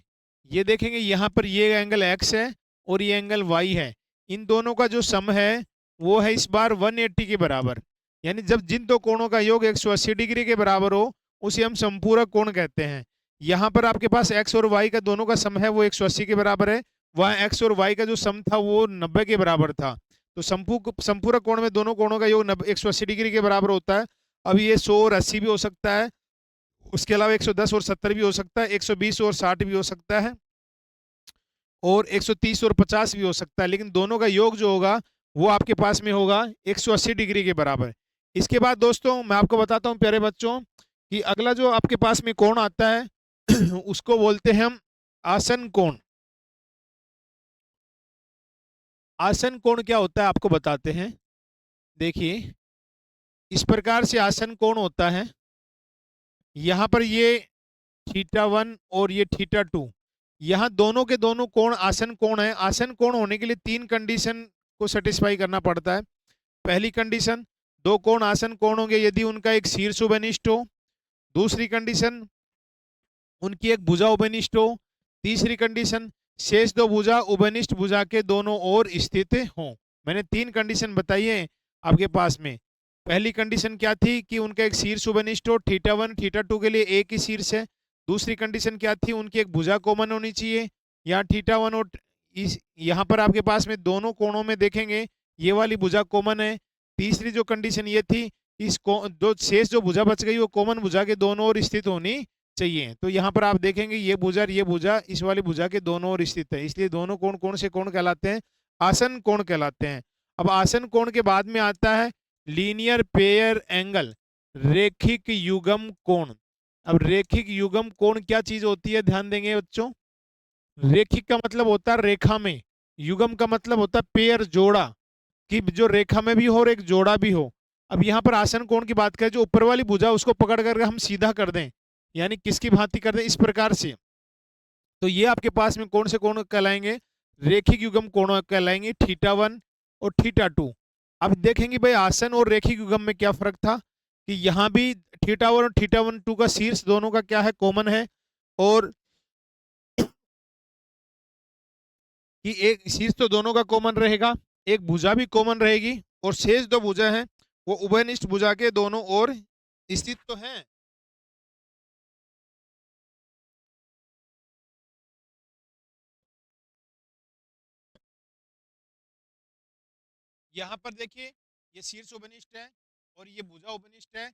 ये देखेंगे, यहाँ पर ये एंगल x है और ये एंगल y है, इन दोनों का जो सम है वो है इस बार 180 के बराबर। यानी जब जिन दो कोणों का योग 180 डिग्री के बराबर हो उसे हम संपूरक कोण कहते हैं। यहाँ पर आपके पास x और y का दोनों का सम है वो 180 के बराबर है, वहाँ x और y का जो सम था वो 90 के बराबर था। तो संपूरक कोण में दोनों कोणों का योग 180 डिग्री के बराबर होता है। अब ये 100 और 80 भी हो सकता है, उसके अलावा 110 और 70 भी हो सकता है, 120 और 60 भी हो सकता है और 130 और 50 भी हो सकता है, लेकिन दोनों का योग जो होगा वो आपके पास में होगा 180 डिग्री के बराबर। इसके बाद दोस्तों मैं आपको बताता हूं प्यारे बच्चों कि अगला जो आपके पास में कोण आता है उसको बोलते हैं हम आसन कोण। आसन कोण क्या होता है आपको बताते हैं। देखिए इस प्रकार से आसन कोण होता है, यहाँ पर ये θ1 और ये θ2, यहाँ दोनों के दोनों कोण आसन कोण है। आसन कोण होने के लिए 3 कंडीशन को सेटिस्फाई करना पड़ता है। पहली कंडीशन, दो कोण आसन कोण होंगे यदि उनका एक शीर्ष उभयनिष्ठ हो। दूसरी कंडीशन, उनकी एक भुजा उभयनिष्ठ हो। तीसरी कंडीशन, शेष दो भुजा उभयनिष्ठ भुजा के दोनों ओर स्थित हों। मैंने 3 कंडीशन बताई है आपके पास में। पहली कंडीशन क्या थी कि उनका एक शीर्ष उभयनिष्ठ हो, θ1 θ2 के लिए एक ही शीर्ष है। दूसरी कंडीशन क्या थी, उनकी एक भुजा कॉमन होनी चाहिए। यहाँ θ1 और यहाँ पर आपके पास में दोनों कोणों में देखेंगे ये वाली भुजा कॉमन है। तीसरी जो कंडीशन ये थी, इस दो शेष जो भुजा बच गई वो कॉमन भुजा के दोनों ओर स्थित होनी चाहिए। तो यहाँ पर आप देखेंगे ये भुजा और ये भुजा इस वाली भुजा के दोनों ओर स्थित है, इसलिए दोनों कोण कौन से कोण कहलाते हैं? आसन कोण कहलाते हैं। अब आसन कोण के बाद में आता है लीनियर पेयर एंगल, रेखिक युग्म कोण। अब रेखिक युग्म कोण क्या चीज होती है, ध्यान देंगे बच्चों। रेखिक का मतलब होता है रेखा में, युग्म का मतलब होता है पेयर, जोड़ा, कि जो रेखा में भी हो और एक जोड़ा भी हो। अब यहाँ पर आसन कोण की बात करें, जो ऊपर वाली भुजा उसको पकड़ कर हम सीधा कर दें, यानी किसकी भांति कर दें, इस प्रकार से, तो ये आपके पास में कौन से कोण कहलाएंगे? रेखिक युग्म कोण कहलाएंगे, थीटा 1 और थीटा 2। अब देखेंगे भाई आसन और रेखिक युग्म में क्या फर्क था, कि यहाँ भी थीटा 1 और थीटा 2 का शीर्ष दोनों का क्या है, कॉमन है, और कि एक शीर्ष तो दोनों का कॉमन रहेगा, एक भुजा भी कॉमन रहेगी, और शेष दो भुजा है वो उभयनिष्ठ भुजा के दोनों ओर स्थित तो हैं। यहाँ पर देखिए ये शीर्ष उपनिष्ठ है और ये भुजा उपनिष्ठ है,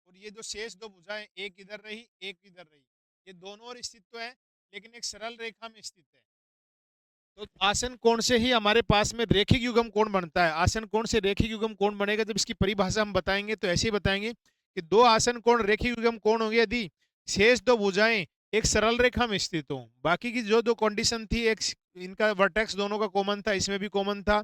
और ये जो शेष दो भुजाएं, एक इधर रही एक इधर रही, ये दोनों ओर स्थित तो है लेकिन एक सरल रेखा में स्थित है। तो आसन कोण से ही हमारे पास में रेखिक युग्म कोण बनता है। आसन कोण से रेखिक युग्म कोण बनेगा, जब इसकी परिभाषा हम बताएंगे तो ऐसे ही बताएंगे कि दो आसन कोण रेखिक युग्म कोण होंगे यदि शेष दो भुजाएं एक सरल रेखा में स्थित हो। बाकी की जो दो कंडीशन थी, एक इनका वर्टेक्स दोनों का कॉमन था, इसमें भी कॉमन था,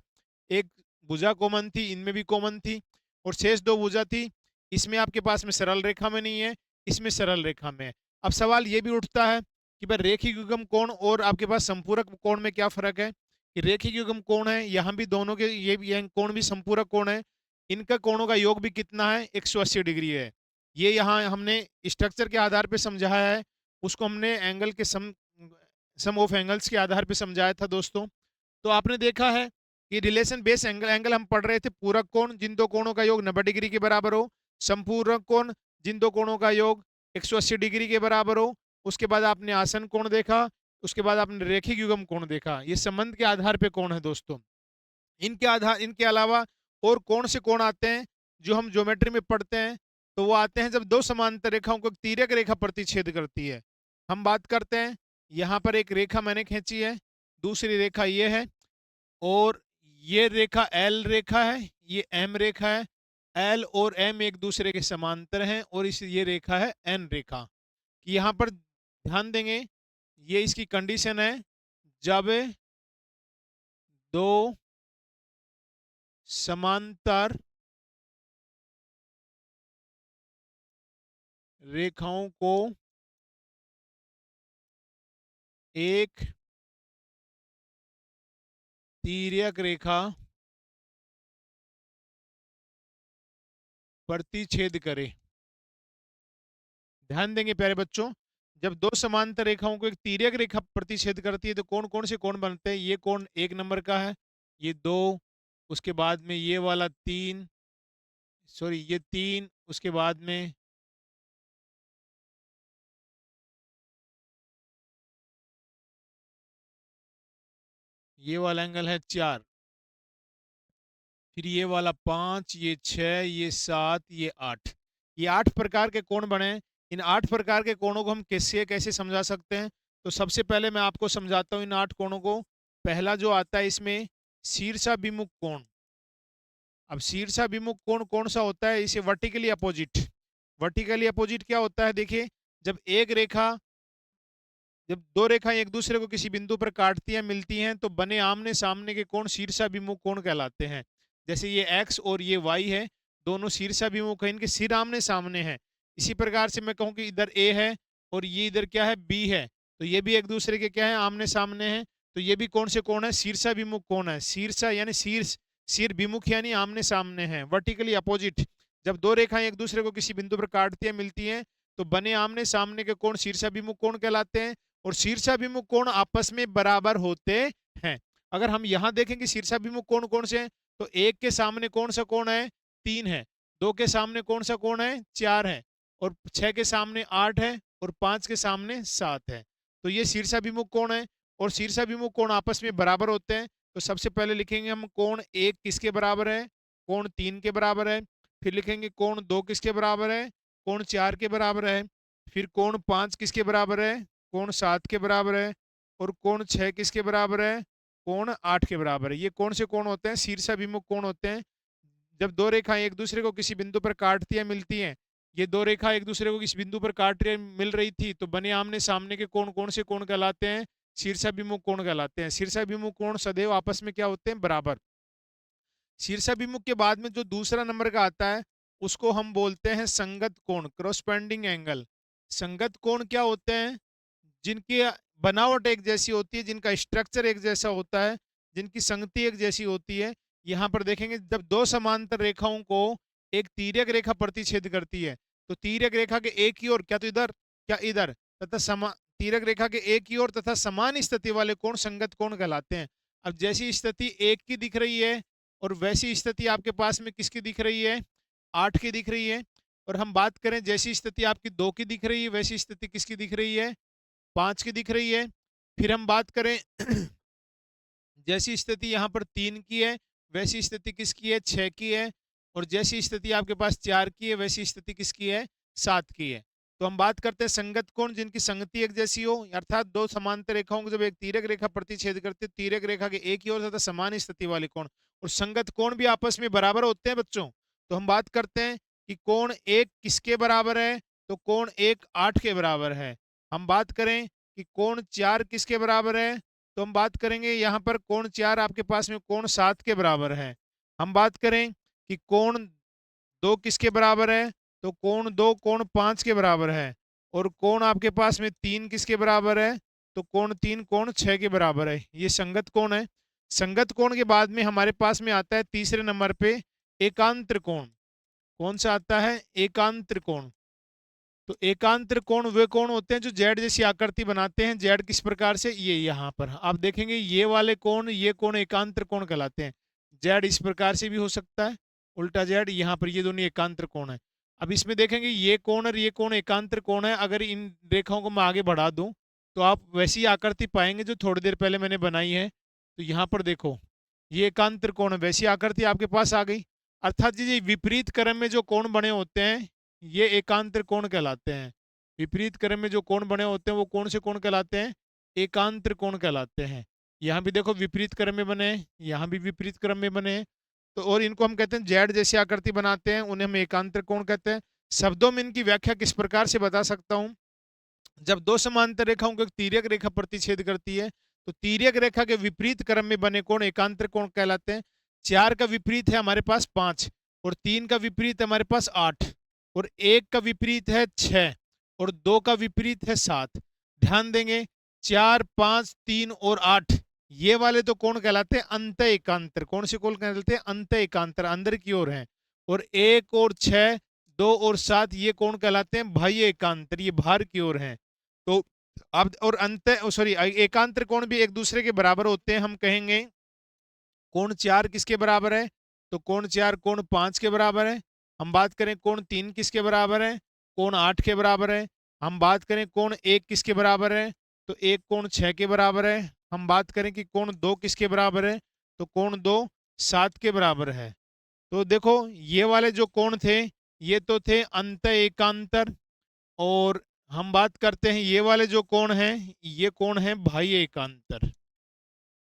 एक भुजा कॉमन थी, इनमें भी कॉमन थी, और शेष दो भुजा थी, इसमें आपके पास में सरल रेखा में नहीं है, इसमें सरल रेखा में है। अब सवाल ये भी उठता है कि भाई रेखिक युग्म कोण और आपके पास संपूरक कोण में क्या फर्क है, कि रेखिक युग्म कोण है, यहाँ भी दोनों के ये कोण भी संपूरक कोण है, इनका कोणों का योग भी कितना है, 180 डिग्री है। ये यहाँ हमने स्ट्रक्चर के आधार पे समझाया है, उसको हमने एंगल के सम ऑफ एंगल्स के आधार पे समझाया था दोस्तों। तो आपने देखा है कि रिलेशन बेस एंगल एंगल हम पढ़ रहे थे, पूरक कोण जिन दो कोणों का योग 90 डिग्री के बराबर हो, संपूरक कोण जिन दो कोणों का योग 180 डिग्री के बराबर हो, उसके बाद आपने आसन कोण देखा, उसके बाद आपने रेखिक युग्म कोण देखा। ये संबंध के आधार पे कोण है दोस्तों। इनके अलावा और कौन से कोण आते हैं जो हम ज्योमेट्री में पढ़ते हैं, तो वो आते हैं जब दो समांतर रेखाओं को तिर्यक रेखा प्रतिच्छेद करती है। हम बात करते हैं, यहाँ पर एक रेखा मैंने खींची है, दूसरी रेखा ये है, और ये रेखा एल रेखा है, ये एम रेखा है। एल और एम एक दूसरे के समांतर हैं, और इस ये रेखा है एन रेखा। यहाँ पर ध्यान देंगे, ये इसकी कंडीशन है, जब दो समांतर रेखाओं को एक तिर्यक रेखा प्रतिच्छेद करे। ध्यान देंगे प्यारे बच्चों, जब दो समांतर रेखाओं को एक तिर्यक रेखा प्रतिच्छेद करती है तो कौन कौन से कोण बनते हैं? ये कोण 1 नंबर का है, ये 2, उसके बाद में ये वाला 3, सॉरी ये 3, उसके बाद में ये वाला एंगल है 4, फिर ये वाला 5, ये 6, ये 7, ये 8। ये 8 प्रकार के कोण बने। इन 8 प्रकार के कोणों को हम कैसे कैसे समझा सकते हैं? तो सबसे पहले मैं आपको समझाता हूँ इन 8 कोणों को। पहला जो आता है इसमें शीर्षाभिमुख कोण। अब शीर्षाभिमुख कोण कौन सा होता है? इसे वर्टिकली अपोजिट। वर्टिकली अपोजिट क्या होता है? देखिए, जब एक रेखा जब दो रेखाएं एक दूसरे को किसी बिंदु पर काटती हैं, मिलती हैं, तो बने आमने सामने के कोण शीर्षाभिमुख कोण कहलाते हैं। जैसे ये x और ये y है, दोनों शीर्षाभिमुख है, इनके सिर आमने सामने हैं। इसी प्रकार से मैं कहूँ कि इधर a है और ये इधर क्या है, b है, तो ये भी एक दूसरे के क्या है, आमने सामने हैं। तो ये भी कौन से कोण है? शीर्षाभिमुख कोण है। शीर्षा यानी शीर्ष, सिर विमुख यानी आमने सामने है, वर्टिकली अपोजिट। जब दो रेखाएं एक दूसरे को किसी बिंदु पर काटती हैं, मिलती हैं, तो बने आमने सामने के कोण शीर्षाभिमुख कोण कहलाते हैं। और शीर्षाभिमुख कोण आपस में बराबर होते हैं। अगर हम यहाँ देखेंगे शीर्षाभिमुख कोण कौन से हैं, तो एक के सामने कौन सा कोण है? 3 है। दो के सामने कौन सा कोण है? 4 है। और 6 के सामने 8 है, और 5 के सामने 7 है। तो ये शीर्षाभिमुख कोण है, और शीर्षाभिमुख कोण आपस में बराबर होते हैं। तो सबसे पहले लिखेंगे हम कोण 1 किसके बराबर है? कोण 3 के बराबर है। फिर लिखेंगे कोण 2 किसके बराबर है? कोण 4 के बराबर है। फिर कोण 5 किसके बराबर है? कोण 7 के बराबर है। और कोण 6 किसके बराबर है? कोण 8 के बराबर है। ये कौन से कोण होते हैं? शीर्षाभिमुख कोण होते हैं। जब दो रेखाएं एक दूसरे को किसी बिंदु पर काटती है, मिलती हैं, ये दो रेखा एक दूसरे को किस बिंदु पर काट रही मिल रही थी, तो बने आमने सामने के कोण कौन से कोण कहलाते हैं? शीर्षाभिमुख कोण कहलाते हैं। शीर्षाभिमुख कोण सदैव आपस में क्या होते हैं? बराबर। शीर्षाभिमुख के बाद में जो दूसरा नंबर का आता है उसको हम बोलते हैं संगत कोण, क्रॉसपेंडिंग एंगल। संगत कोण क्या होते हैं? जिनकी बनावट एक जैसी होती है, जिनका स्ट्रक्चर एक जैसा होता है, जिनकी संगति एक जैसी होती है। यहाँ पर देखेंगे जब दो समांतर रेखाओं को एक तिर्यक रेखा प्रतिच्छेद करती है, तो तिर्यक रेखा के एक ही ओर, क्या तो इधर क्या इधर, तथा तिर्यक रेखा के एक ही ओर तथा समान स्थिति वाले कोण संगत कोण कहलाते हैं। अब जैसी स्थिति एक की दिख रही है और वैसी स्थिति आपके पास में किसकी दिख रही है? 8 की दिख रही है। और हम बात करें जैसी स्थिति आपकी 2 की दिख रही है, वैसी स्थिति किसकी दिख रही है? 5 की दिख रही है। फिर हम बात करें जैसी स्थिति यहाँ पर 3 की है, वैसी स्थिति किसकी है? 6 की है। और जैसी स्थिति आपके पास 4 की है, वैसी स्थिति किसकी है? 7 की है। तो हम बात करते हैं संगत कोण जिनकी संगति एक जैसी हो, अर्थात दो समांतर रेखाओं को जब एक तिर्यक रेखा प्रतिच्छेद करते, तिर्यक रेखा के एक ही ओर तथा समान स्थिति वाले कोण। और संगत कोण भी आपस में बराबर होते हैं बच्चों। तो हम बात करते हैं कि कोण 1 किसके बराबर है? तो कोण 1 8 के बराबर है। हम बात करें कि कोण 4 किसके बराबर है? तो हम बात करेंगे यहाँ पर कोण 4 आपके पास में कोण 7 के बराबर है। हम बात करें कि कोण 2 किसके बराबर है? तो कोण 2 कोण 5 के बराबर है। और कोण आपके पास में 3 किसके बराबर है? तो कोण 3 कोण 6 के बराबर है। ये संगत कोण है। संगत कोण के बाद में हमारे पास में आता है तीसरे नंबर पे एकांतर कोण। कौन सा आता है? एकांतर कोण। तो एकांतर कोण वे कोण होते हैं जो जेड जैसी आकृति बनाते हैं। जेड किस प्रकार से? ये यहाँ पर आप देखेंगे ये वाले कोण, ये कोण एकांतर कोण कहलाते हैं। जेड इस प्रकार से भी हो सकता है, उल्टा जेड। यहाँ पर ये दोनों एकांतर कोण है। अब इसमें देखेंगे ये कोण और ये कोण एकांतर कोण है। अगर इन रेखाओं को मैं आगे बढ़ा दूं तो आप वैसी आकृति पाएंगे जो थोड़ी देर पहले मैंने बनाई है। तो यहाँ पर देखो ये एकांतर कोण है, वैसी आकृति आपके पास आ गई। अर्थात ये विपरीत क्रम में जो कोण बने होते हैं ये एकांतर कोण कहलाते हैं। विपरीत क्रम में जो कोण बने होते हैं वो कौन से कोण कहलाते हैं? एकांतर कोण कहलाते हैं। यहाँ भी देखो विपरीत क्रम में बने, यहाँ भी विपरीत क्रम में बने। तो और इनको हम कहते हैं जेड जैसी आकृति बनाते हैं, उन्हें हम एकांतर कोण कहते हैं। शब्दों में इनकी व्याख्या किस प्रकार से बता सकता हूँ? जब दो समांतर रेखाओं को एक तिर्यक रेखा प्रतिच्छेद करती है तो तिर्यक रेखा के विपरीत क्रम में बने कोण एकांतर कोण कहलाते हैं। 4 का विपरीत है हमारे पास 5, और 3 का विपरीत है हमारे पास 8, और 1 का विपरीत है 6, और 2 का विपरीत है 7। ध्यान देंगे 4 5 3 और 8 ये वाले तो कोण कहलाते हैं अंत एकांतर। कौन से कोण कहलाते हैं? अंत एकांतर, अंदर की ओर है। और 1 और 6 2 और 7 ये कोण कहलाते हैं बाह्य एकांतर, ये बाहर की ओर हैं। तो अब और अंत सॉरी एकांतर कोण भी एक दूसरे के बराबर होते हैं। हम कहेंगे कोण 4 किसके बराबर है? तो कोण 4 कोण 5 के बराबर है। हम बात करें कोण 3 किसके बराबर है? कोण 8 के बराबर है। हम बात करें कोण 1 किसके बराबर है? तो 1 कोण 6 के बराबर है। हम बात करें कि कोण 2 किसके बराबर है? तो कोण 2 7 के बराबर है। तो देखो ये वाले जो कोण थे ये तो थे अंत एकांतर, और हम बात करते हैं ये वाले जो कोण हैं ये कोण है बाह्य एकांतर।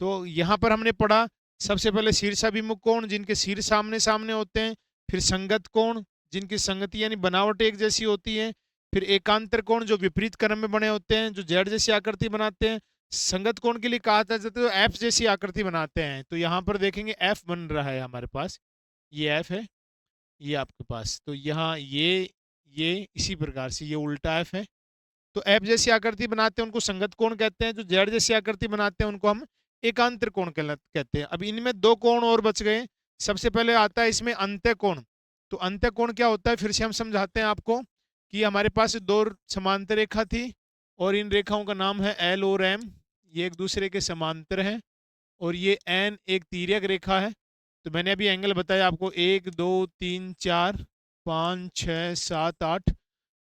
तो यहाँ पर हमने पढ़ा सबसे पहले शीर्षाभिमुख कोण जिनके शीर्ष आमने सामने होते हैं, फिर संगत कोण जिनकी संगति यानी बनावट एक जैसी होती है, फिर एकांतर कोण जो विपरीत क्रम में बने होते हैं जो जेड जैसी आकृति बनाते हैं। संगत कोण के लिए कहा जाता है तो एफ जैसी आकृति बनाते हैं। तो यहाँ पर देखेंगे एफ बन रहा है हमारे पास, ये एफ है ये आपके पास। तो यहाँ ये इसी प्रकार से ये उल्टा एफ है। तो एफ जैसी आकृति बनाते हैं उनको संगत कोण कहते हैं, जो जेड जैसी आकृति बनाते हैं उनको हम एकांतर कोण कहते हैं। अब इनमें दो कोण और बच गए। सबसे पहले आता है इसमें अंत्य कोण। तो अंत्य कोण क्या होता है फिर से हम समझाते हैं आपको कि हमारे पास दो समांतर रेखा थी और इन रेखाओं का नाम है एल और एम। ये एक दूसरे के समांतर हैं और ये एन एक तिर्यक रेखा है। तो मैंने अभी एंगल बताया आपको 1 2 3 4 5 6 7 8।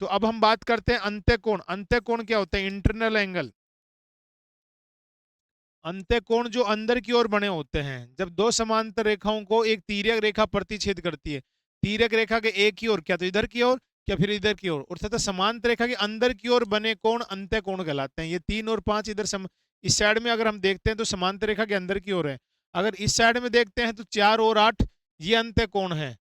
तो अब हम बात करते हैं अंत्य कोण। अंत्य कोण क्या होता है? Internal angle. अंत्य कोण जो अंदर की ओर बने होते हैं जब दो समांतर रेखाओं को एक तिर्यक रेखा प्रतिच्छेद करती है। तिर्यक रेखा के एक ही ओर, क्या तो इधर की ओर क्या फिर इधर की ओर, और तथा समांतर रेखा के अंदर की ओर बने कोण अंत्य कोण कहलाते हैं। ये 3 और 5 इधर इस साइड में अगर हम देखते हैं तो समांतर रेखा के अंदर की ओर है। अगर इस साइड में देखते हैं तो 4 और 8 ये अंत्य कोण है।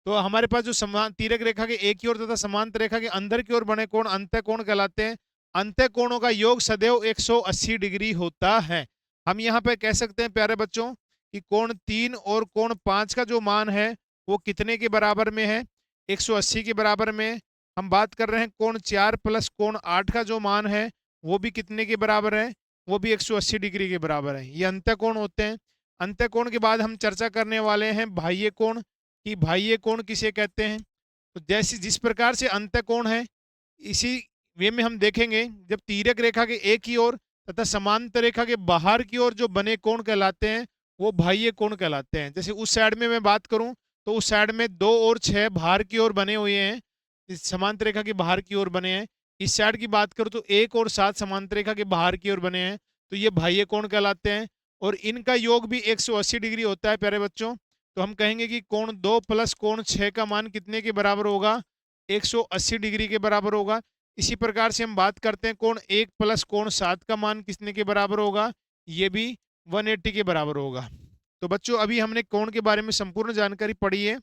तो हमारे पास जो समान तिर्यक रेखा के एक ही ओर तथा समांतर रेखा के अंदर की ओर बने कोण अंत्य कोण कहलाते हैं। अंत्य कोणों का योग सदैव 180 डिग्री होता है। हम यहाँ पे कह सकते हैं प्यारे बच्चों कि कोण 3 और कोण 5 का जो मान है वो कितने के बराबर में है, 180 के बराबर में। हम बात कर रहे हैं कोण 4 प्लस कोण 8 का जो मान है वो भी कितने के बराबर है, वो भी 180 डिग्री के बराबर है। ये अंत्य कोण होते हैं। अंत्य कोण के बाद हम चर्चा करने वाले हैं बाह्य कोण कि बाह्य कोण किसे कहते हैं। तो जैसे जिस प्रकार से अंत्य कोण है इसी वे में हम देखेंगे जब तिर्यक रेखा के एक ही ओर तथा समांतर रेखा के बाहर की ओर जो बने कोण कहलाते हैं वो बाह्य कोण कहलाते हैं। जैसे उस साइड में मैं बात करूं तो उस साइड में 2 और 6 बाहर की ओर बने हुए हैं, इस समांतर रेखा के बाहर की ओर बने हैं। इस साइड की बात करूं तो 1 और 7 समांतर रेखा के बाहर की ओर बने हैं, तो ये बाह्य कोण कहलाते हैं। और इनका योग भी 180 डिग्री होता है प्यारे बच्चों। तो हम कहेंगे कि कोण 2 प्लस कोण 6 का मान कितने के बराबर होगा, 180 डिग्री के बराबर होगा। इसी प्रकार से हम बात करते हैं कोण 1 प्लस कोण 7 का मान कितने के बराबर होगा, ये भी 180 के बराबर होगा। तो बच्चों अभी हमने कोण के बारे में संपूर्ण जानकारी पढ़ी है।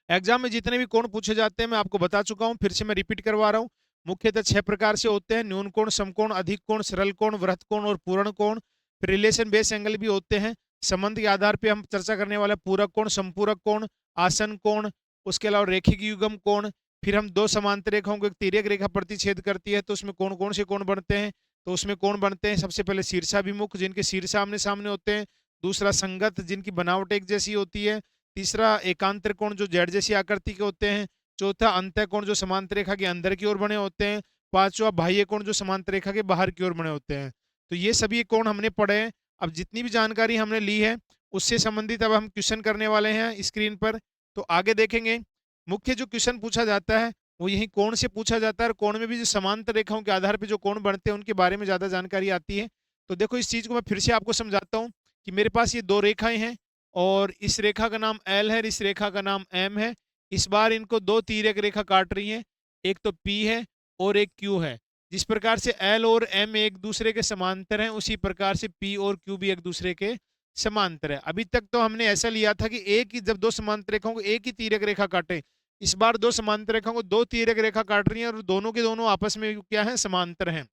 एग्जाम में जितने भी कोण पूछे जाते हैं मैं आपको बता चुका हूं, फिर से मैं रिपीट करवा रहा हूं। मुख्यतः 6 प्रकार से होते हैं, न्यून कोण, समकोण, अधिक कोण, सरल कोण, वृत्त कोण और पूर्ण कोण। फिर रिलेशन बेस एंगल भी होते हैं। संबंध के आधार पे हम चर्चा करने वाले पूरक कोण, संपूरक कोण, आसन कोण, उसके अलावा रेखिक युग्म कोण। फिर हम 2 समांतर रेखाओं को एक तिर्यक रेखा प्रतिच्छेद करती है तो उसमें कौन कौन से कोण बनते हैं, तो उसमें कोण बनते हैं सबसे पहले शीर्षाभिमुख जिनके शीर्ष आमने सामने होते हैं, दूसरा संगत जिनकी बनावट एक जैसी होती है, तीसरा एकांतर कोण जो जेड जैसी आकृति के होते हैं, चौथा अंतः कोण जो समांतर रेखा के अंदर की ओर बने होते हैं, पांचवा बाह्य कोण जो समांतर रेखा के बाहर की ओर बने होते हैं। तो ये सभी कोण हमने पढ़े हैं। अब जितनी भी जानकारी हमने ली है उससे संबंधित अब हम क्वेश्चन करने वाले हैं स्क्रीन पर। तो आगे देखेंगे मुख्य जो क्वेश्चन पूछा जाता है वो यही कोण से पूछा जाता है, और कोण में भी जो समांतर रेखाओं के आधार पर जो कोण बनते हैं उनके बारे में ज्यादा जानकारी आती है। तो देखो इस चीज को मैं फिर से आपको समझाता हूँ कि मेरे पास ये 2 रेखाएं हैं और इस रेखा का नाम L है, इस रेखा का नाम M है। इस बार इनको 2 तिर्यक रेखा काट रही हैं, एक तो P है और एक Q है। जिस प्रकार से L और M एक दूसरे के समांतर हैं उसी प्रकार से P और Q भी एक दूसरे के समांतर है। अभी तक तो हमने ऐसा लिया था कि एक ही जब 2 समांतर रेखाओं को एक ही तिर्यक रेखा काटे, इस बार 2 समांतर रेखाओं को 2 तिर्यक रेखा काट रही है और दोनों के दोनों आपस में क्या है, समांतर हैं।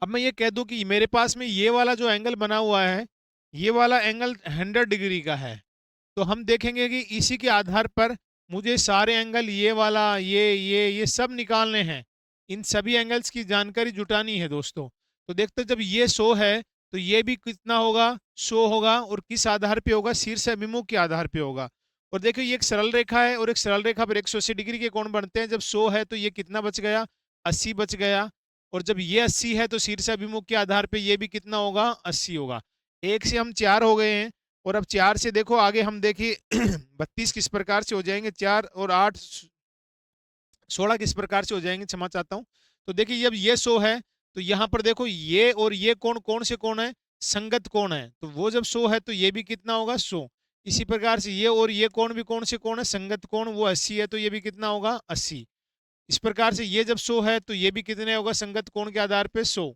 अब मैं ये कह दूं कि मेरे पास में ये वाला जो एंगल बना हुआ है ये वाला एंगल 100 डिग्री का है, तो हम देखेंगे कि इसी के आधार पर मुझे सारे एंगल ये वाला ये सब निकालने हैं। इन सभी एंगल्स की जानकारी जुटानी है दोस्तों। तो देखते जब ये 100 है तो ये भी कितना होगा, 100 होगा। और किस आधार पे होगा, शीर्ष अभिमुख के आधार पे होगा। और देखो ये एक सरल रेखा है और एक सरल रेखा पर 180 डिग्री के कोण बनते हैं। जब 100 है तो ये कितना बच गया, 80 बच गया। और जब ये 80 है तो शीर्ष अभिमुख के आधार पे ये भी कितना होगा, 80 होगा। एक से हम 4 हो गए हैं और अब 4 से देखो आगे हम देखिए 32 किस प्रकार से हो जाएंगे, 4 और 8 16 किस प्रकार से हो जाएंगे, क्षमा चाहता हूं। तो देखिए जब ये 100 है तो यहाँ पर देखो ये और ये कोण कौन से कोण है, संगत कोण है। तो वो जब 100 है तो ये भी कितना होगा, 100। इसी प्रकार से ये और ये कोण भी कौन से कोण है, संगत कोण, वो 80 है तो ये भी कितना होगा, 80। इस प्रकार से ये जब 100 है तो ये भी कितने होगा, संगत कोण के आधार पे 100।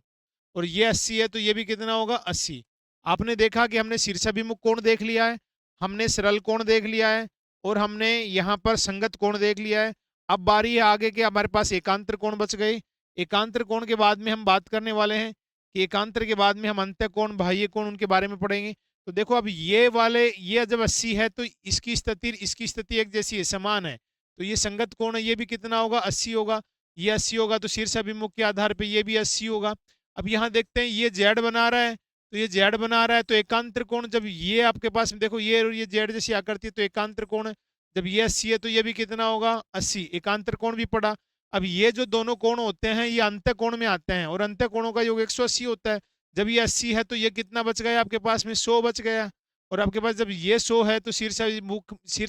और ये 80 है तो ये भी कितना होगा, 80। आपने देखा कि हमने शीर्षाभिमुख कोण देख लिया है, हमने सरल कोण देख लिया है और हमने यहाँ पर संगत कोण देख लिया है। अब बारी है आगे के, हमारे पास एकांतर कोण बच गए। एकांतर कोण के बाद में हम बात करने वाले हैं कि एकांतर के बाद में हम अंतः कोण, बाह्य कोण, उनके बारे में पढ़ेंगे। तो देखो अब ये वाले, ये जब 80 है तो इसकी स्थिति एक जैसी है, समान है। तो ये संगत कोण है, ये भी कितना होगा, 80 होगा। ये 80 होगा तो शीर्ष अभिमुख के आधार पे ये भी 80 होगा। अब यहाँ देखते हैं ये जेड बना रहा है, तो ये जेड बना रहा है तो एकांतर कोण जब ये आपके पास में देखो ये और ये जेड जैसी आकृति है तो एकांतर कोण है। जब ये 80 है तो ये भी कितना होगा, 80। एकांतर कोण भी पड़ा। अब ये जो दोनों कोण होते हैं ये अंतः कोण में आते हैं और अंतः कोणों का योग 180 होता है। जब ये 80 है तो ये कितना बच गया आपके पास में, 100 बच गया। और आपके पास जब ये 100 है तो शीर्ष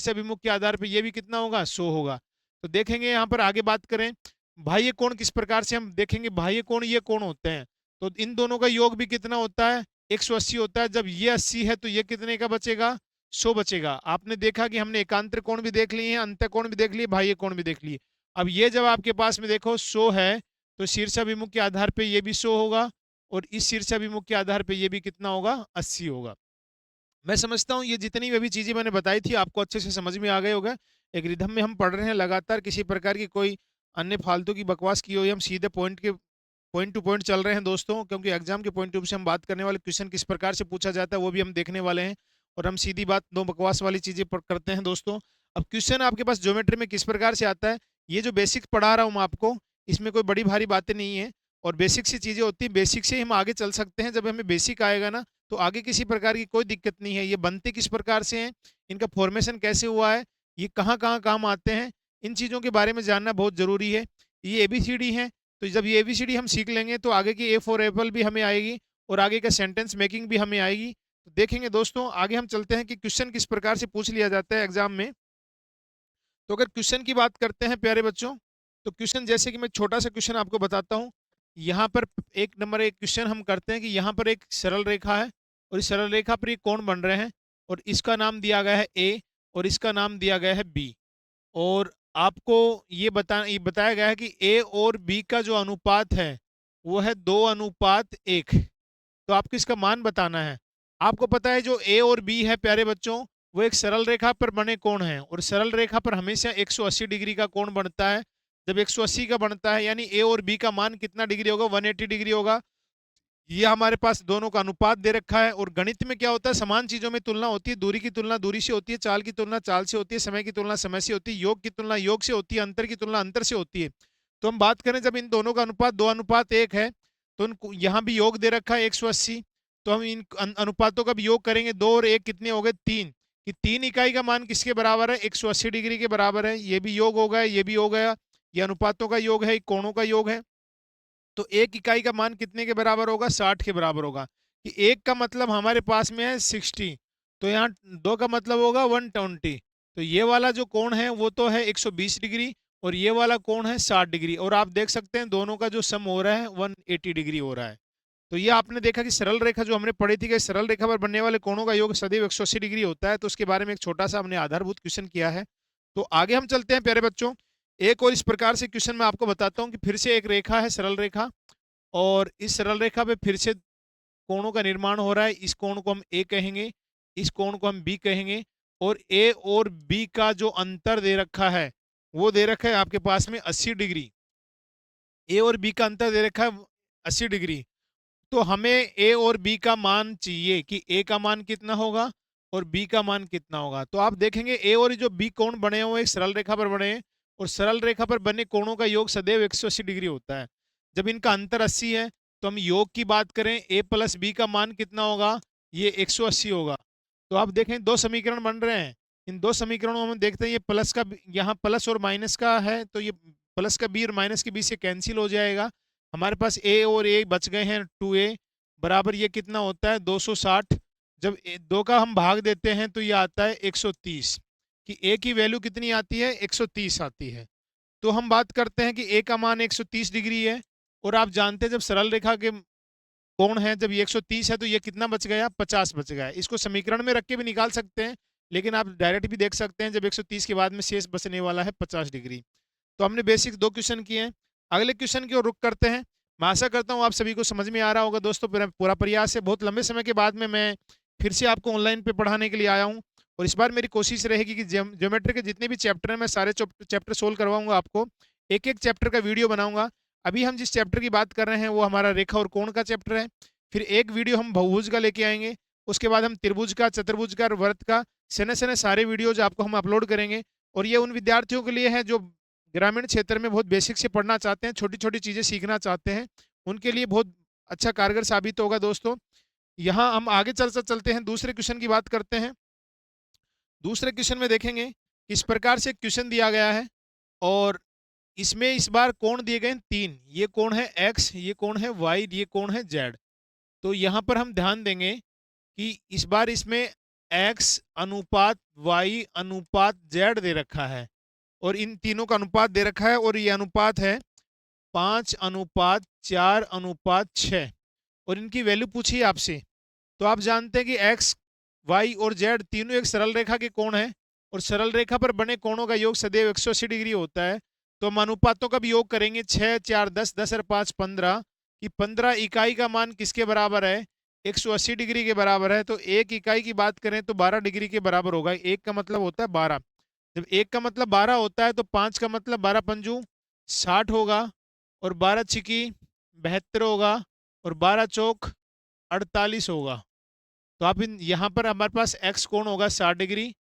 अभिमुख के आधार पर ये भी कितना होगा, 100 होगा। तो देखेंगे यहाँ पर आगे बात करें बाह्य कोण किस प्रकार से हम देखेंगे। बाह्य कोण ये कोण होते हैं तो इन दोनों का योग भी कितना होता है, 180 होता है। जब ये 80 है तो ये कितने का बचेगा, 100 बचेगा। आपने देखा कि हमने एकांतर कोण भी देख लिए हैं, अंतः कोण भी देख लिए, बाह्य कोण भी देख लिए। अब ये जब आपके पास में देखो 100 है, तो शीर्षाभिमुख के आधार पे ये भी 100 होगा, और इस शीर्षाभिमुख के आधार पे ये भी कितना होगा, 80 होगा। मैं समझता हूँ ये जितनी भी अभी चीजें मैंने बताई थी आपको अच्छे से समझ में आ गए होगा। एक रिदम में हम पढ़ रहे हैं लगातार, किसी प्रकार की कोई अन्य फालतू की बकवास की हुई, हम सीधे पॉइंट टू पॉइंट चल रहे हैं दोस्तों, क्योंकि एग्जाम के पॉइंट ऑफ व्यू से हम बात करने वाले क्वेश्चन किस प्रकार से पूछा जाता है वो भी हम देखने वाले हैं, और हम सीधी बात दो बकवास वाली चीजें करते हैं दोस्तों। अब क्वेश्चन आपके पास ज्योमेट्री में किस प्रकार से आता है, ये जो बेसिक पढ़ा रहा हूँ मैं आपको, इसमें कोई बड़ी भारी बातें नहीं है, और बेसिक सी चीजें होती है, बेसिक से ही हम आगे चल सकते हैं। जब हमें बेसिक आएगा ना, तो आगे किसी प्रकार की कोई दिक्कत नहीं है। ये बनते किस प्रकार से हैं, इनका फॉर्मेशन कैसे हुआ है, ये कहाँ कहाँ काम आते हैं, इन चीज़ों के बारे में जानना बहुत ज़रूरी है। ये ABCD है, तो जब ये ABCD हम सीख लेंगे तो आगे की A फॉर एप्पल भी हमें आएगी, और आगे का सेंटेंस मेकिंग भी हमें आएगी। तो देखेंगे दोस्तों, आगे हम चलते हैं कि क्वेश्चन किस प्रकार से पूछ लिया जाता है एग्जाम में। तो अगर क्वेश्चन की बात करते हैं प्यारे बच्चों, तो क्वेश्चन जैसे कि मैं छोटा सा क्वेश्चन आपको बताता हूँ। यहाँ पर एक नंबर एक क्वेश्चन हम करते हैं कि यहाँ पर एक सरल रेखा है, और इस सरल रेखा पर ये कोण बन रहे हैं, और इसका नाम दिया गया है A, और इसका नाम दिया गया है B। और आपको ये बताया गया है कि A और B का जो अनुपात है वो है 2:1। तो आपको इसका मान बताना है। आपको पता है जो A और B है प्यारे बच्चों, वो एक सरल रेखा पर बने कोण हैं, और सरल रेखा पर हमेशा 180 डिग्री का कोण बनता है। जब 180 का बनता है, यानी A और B का मान कितना डिग्री होगा, 180 डिग्री होगा। ये हमारे पास दोनों का अनुपात दे रखा है। और गणित में क्या होता है, समान चीजों में तुलना होती है। दूरी की तुलना दूरी से होती है, चाल की तुलना चाल से होती है, समय की तुलना समय से होती है, योग की तुलना योग से होती है, अंतर की तुलना अंतर से होती है। तो हम बात करें जब इन दोनों का अनुपात 2:1 है, तो यहाँ भी योग दे रखा है 180, तो हम इन अनुपातों का भी योग करेंगे। 2 और 1 कितने हो गए, 3, कि 3 इकाई का मान किसके बराबर है, 180 डिग्री के बराबर है। ये भी योग हो गया, ये भी हो गया, ये अनुपातों का योग है, कोणों का योग है। तो 1 इकाई का मान कितने के बराबर होगा, 60 के बराबर होगा। कि 1 का मतलब हमारे पास में है 60, तो यहाँ 2 का मतलब होगा 120। तो ये वाला जो कोण है वो तो है 120 डिग्री, और ये वाला कोण है 60 डिग्री, और आप देख सकते हैं दोनों का जो सम हो रहा है 180 डिग्री हो रहा है। तो ये आपने देखा कि सरल रेखा जो हमने पढ़ी थी कि सरल रेखा पर बनने वाले कोणों का योग सदैव 180 डिग्री होता है। तो उसके बारे में एक छोटा सा हमने आधारभूत क्वेश्चन किया है। तो आगे हम चलते हैं प्यारे बच्चों। एक और इस प्रकार से क्वेश्चन मैं आपको बताता हूँ कि फिर से एक रेखा है सरल रेखा, और इस सरल रेखा पे फिर से कोणों का निर्माण हो रहा है। इस कोण को हम A कहेंगे, इस कोण को हम B कहेंगे, और A और B का जो अंतर दे रखा है वो दे रखा है आपके पास में 80 डिग्री। A और B का अंतर दे रखा है 80 डिग्री। तो हमें A और B का मान चाहिए कि A का मान कितना होगा और B का मान कितना होगा। तो आप देखेंगे A और जो B कोण बने हुए एक सरल रेखा पर बने हैं, और सरल रेखा पर बने कोणों का योग सदैव 180 डिग्री होता है। जब इनका अंतर 80 है, तो हम योग की बात करें, A प्लस B का मान कितना होगा, ये 180 होगा। तो आप देखें दो समीकरण बन रहे हैं। इन दो समीकरणों में हम देखते हैं ये प्लस का यहाँ प्लस और माइनस का है, तो ये प्लस का B और माइनस के B से कैंसिल हो जाएगा। हमारे पास A और A बच गए हैं 2A बराबर ये कितना होता है 260। जब 2 का हम भाग देते हैं तो ये आता है 130, कि A की वैल्यू कितनी आती है, 130 आती है। तो हम बात करते हैं कि A का मान 130 डिग्री है, और आप जानते हैं जब सरल रेखा के कोण है, जब ये 130 है तो ये कितना बच गया, 50 बच गया। इसको समीकरण में रख के भी निकाल सकते हैं, लेकिन आप डायरेक्ट भी देख सकते हैं जब 130 के बाद में शेष बचने वाला है 50 डिग्री। तो हमने बेसिक 2 क्वेश्चन किए हैं। अगले क्वेश्चन की ओर रुख करते हैं। मैं आशा करता हूँ आप सभी को समझ में आ रहा होगा दोस्तों। पूरा प्रयास है, बहुत लंबे समय के बाद में मैं फिर से आपको ऑनलाइन पे पढ़ाने के लिए आया हूँ, और इस बार मेरी कोशिश रहेगी कि ज्योमेट्री के जितने भी चैप्टर हैं मैं सारे चैप्टर सोल्व करवाऊंगा आपको। एक एक चैप्टर का वीडियो बनाऊंगा। अभी हम जिस चैप्टर की बात कर रहे हैं वो हमारा रेखा और कोण का चैप्टर है। फिर एक वीडियो हम बहुभुज का लेके आएंगे, उसके बाद हम त्रिभुज का, चतुर्भुज का, वर्त का, सने सने सारे वीडियोज आपको हम अपलोड करेंगे। और ये उन विद्यार्थियों के लिए है जो ग्रामीण क्षेत्र में बहुत बेसिक से पढ़ना चाहते हैं, छोटी छोटी चीज़ें सीखना चाहते हैं, उनके लिए बहुत अच्छा कारगर साबित होगा दोस्तों। यहाँ हम आगे चलते हैं, दूसरे क्वेश्चन की बात करते हैं। दूसरे क्वेश्चन में देखेंगे किस प्रकार से क्वेश्चन दिया गया है, और इसमें इस बार कोण दिए गए हैं 3। ये कोण है x, ये कोण है y, ये कोण है z। तो यहाँ पर हम ध्यान देंगे कि इस बार इसमें x अनुपात y अनुपात z दे रखा है, और इन तीनों का अनुपात दे रखा है, और ये अनुपात है 5:4:6, और इनकी वैल्यू पूछी है आपसे। तो आप जानते हैं कि x, y और z तीनों एक सरल रेखा के कोण है, और सरल रेखा पर बने कोणों का योग सदैव 180 डिग्री होता है। तो हम अनुपातों का भी योग करेंगे, 6 4 10, 10 और 5 15, कि 15 इकाई का मान किसके बराबर है, 180 डिग्री के बराबर है। तो एक इकाई की बात करें तो 12 डिग्री के बराबर होगा। एक का मतलब होता है 12, जब एक का मतलब 12 होता है तो 5 का मतलब 12 पंजू 60 होगा, और 12 छिकी 72 होगा, और 12 चौक 48 होगा। तो आप इन यहाँ पर हमारे पास एक्स कोण होगा 60 डिग्री,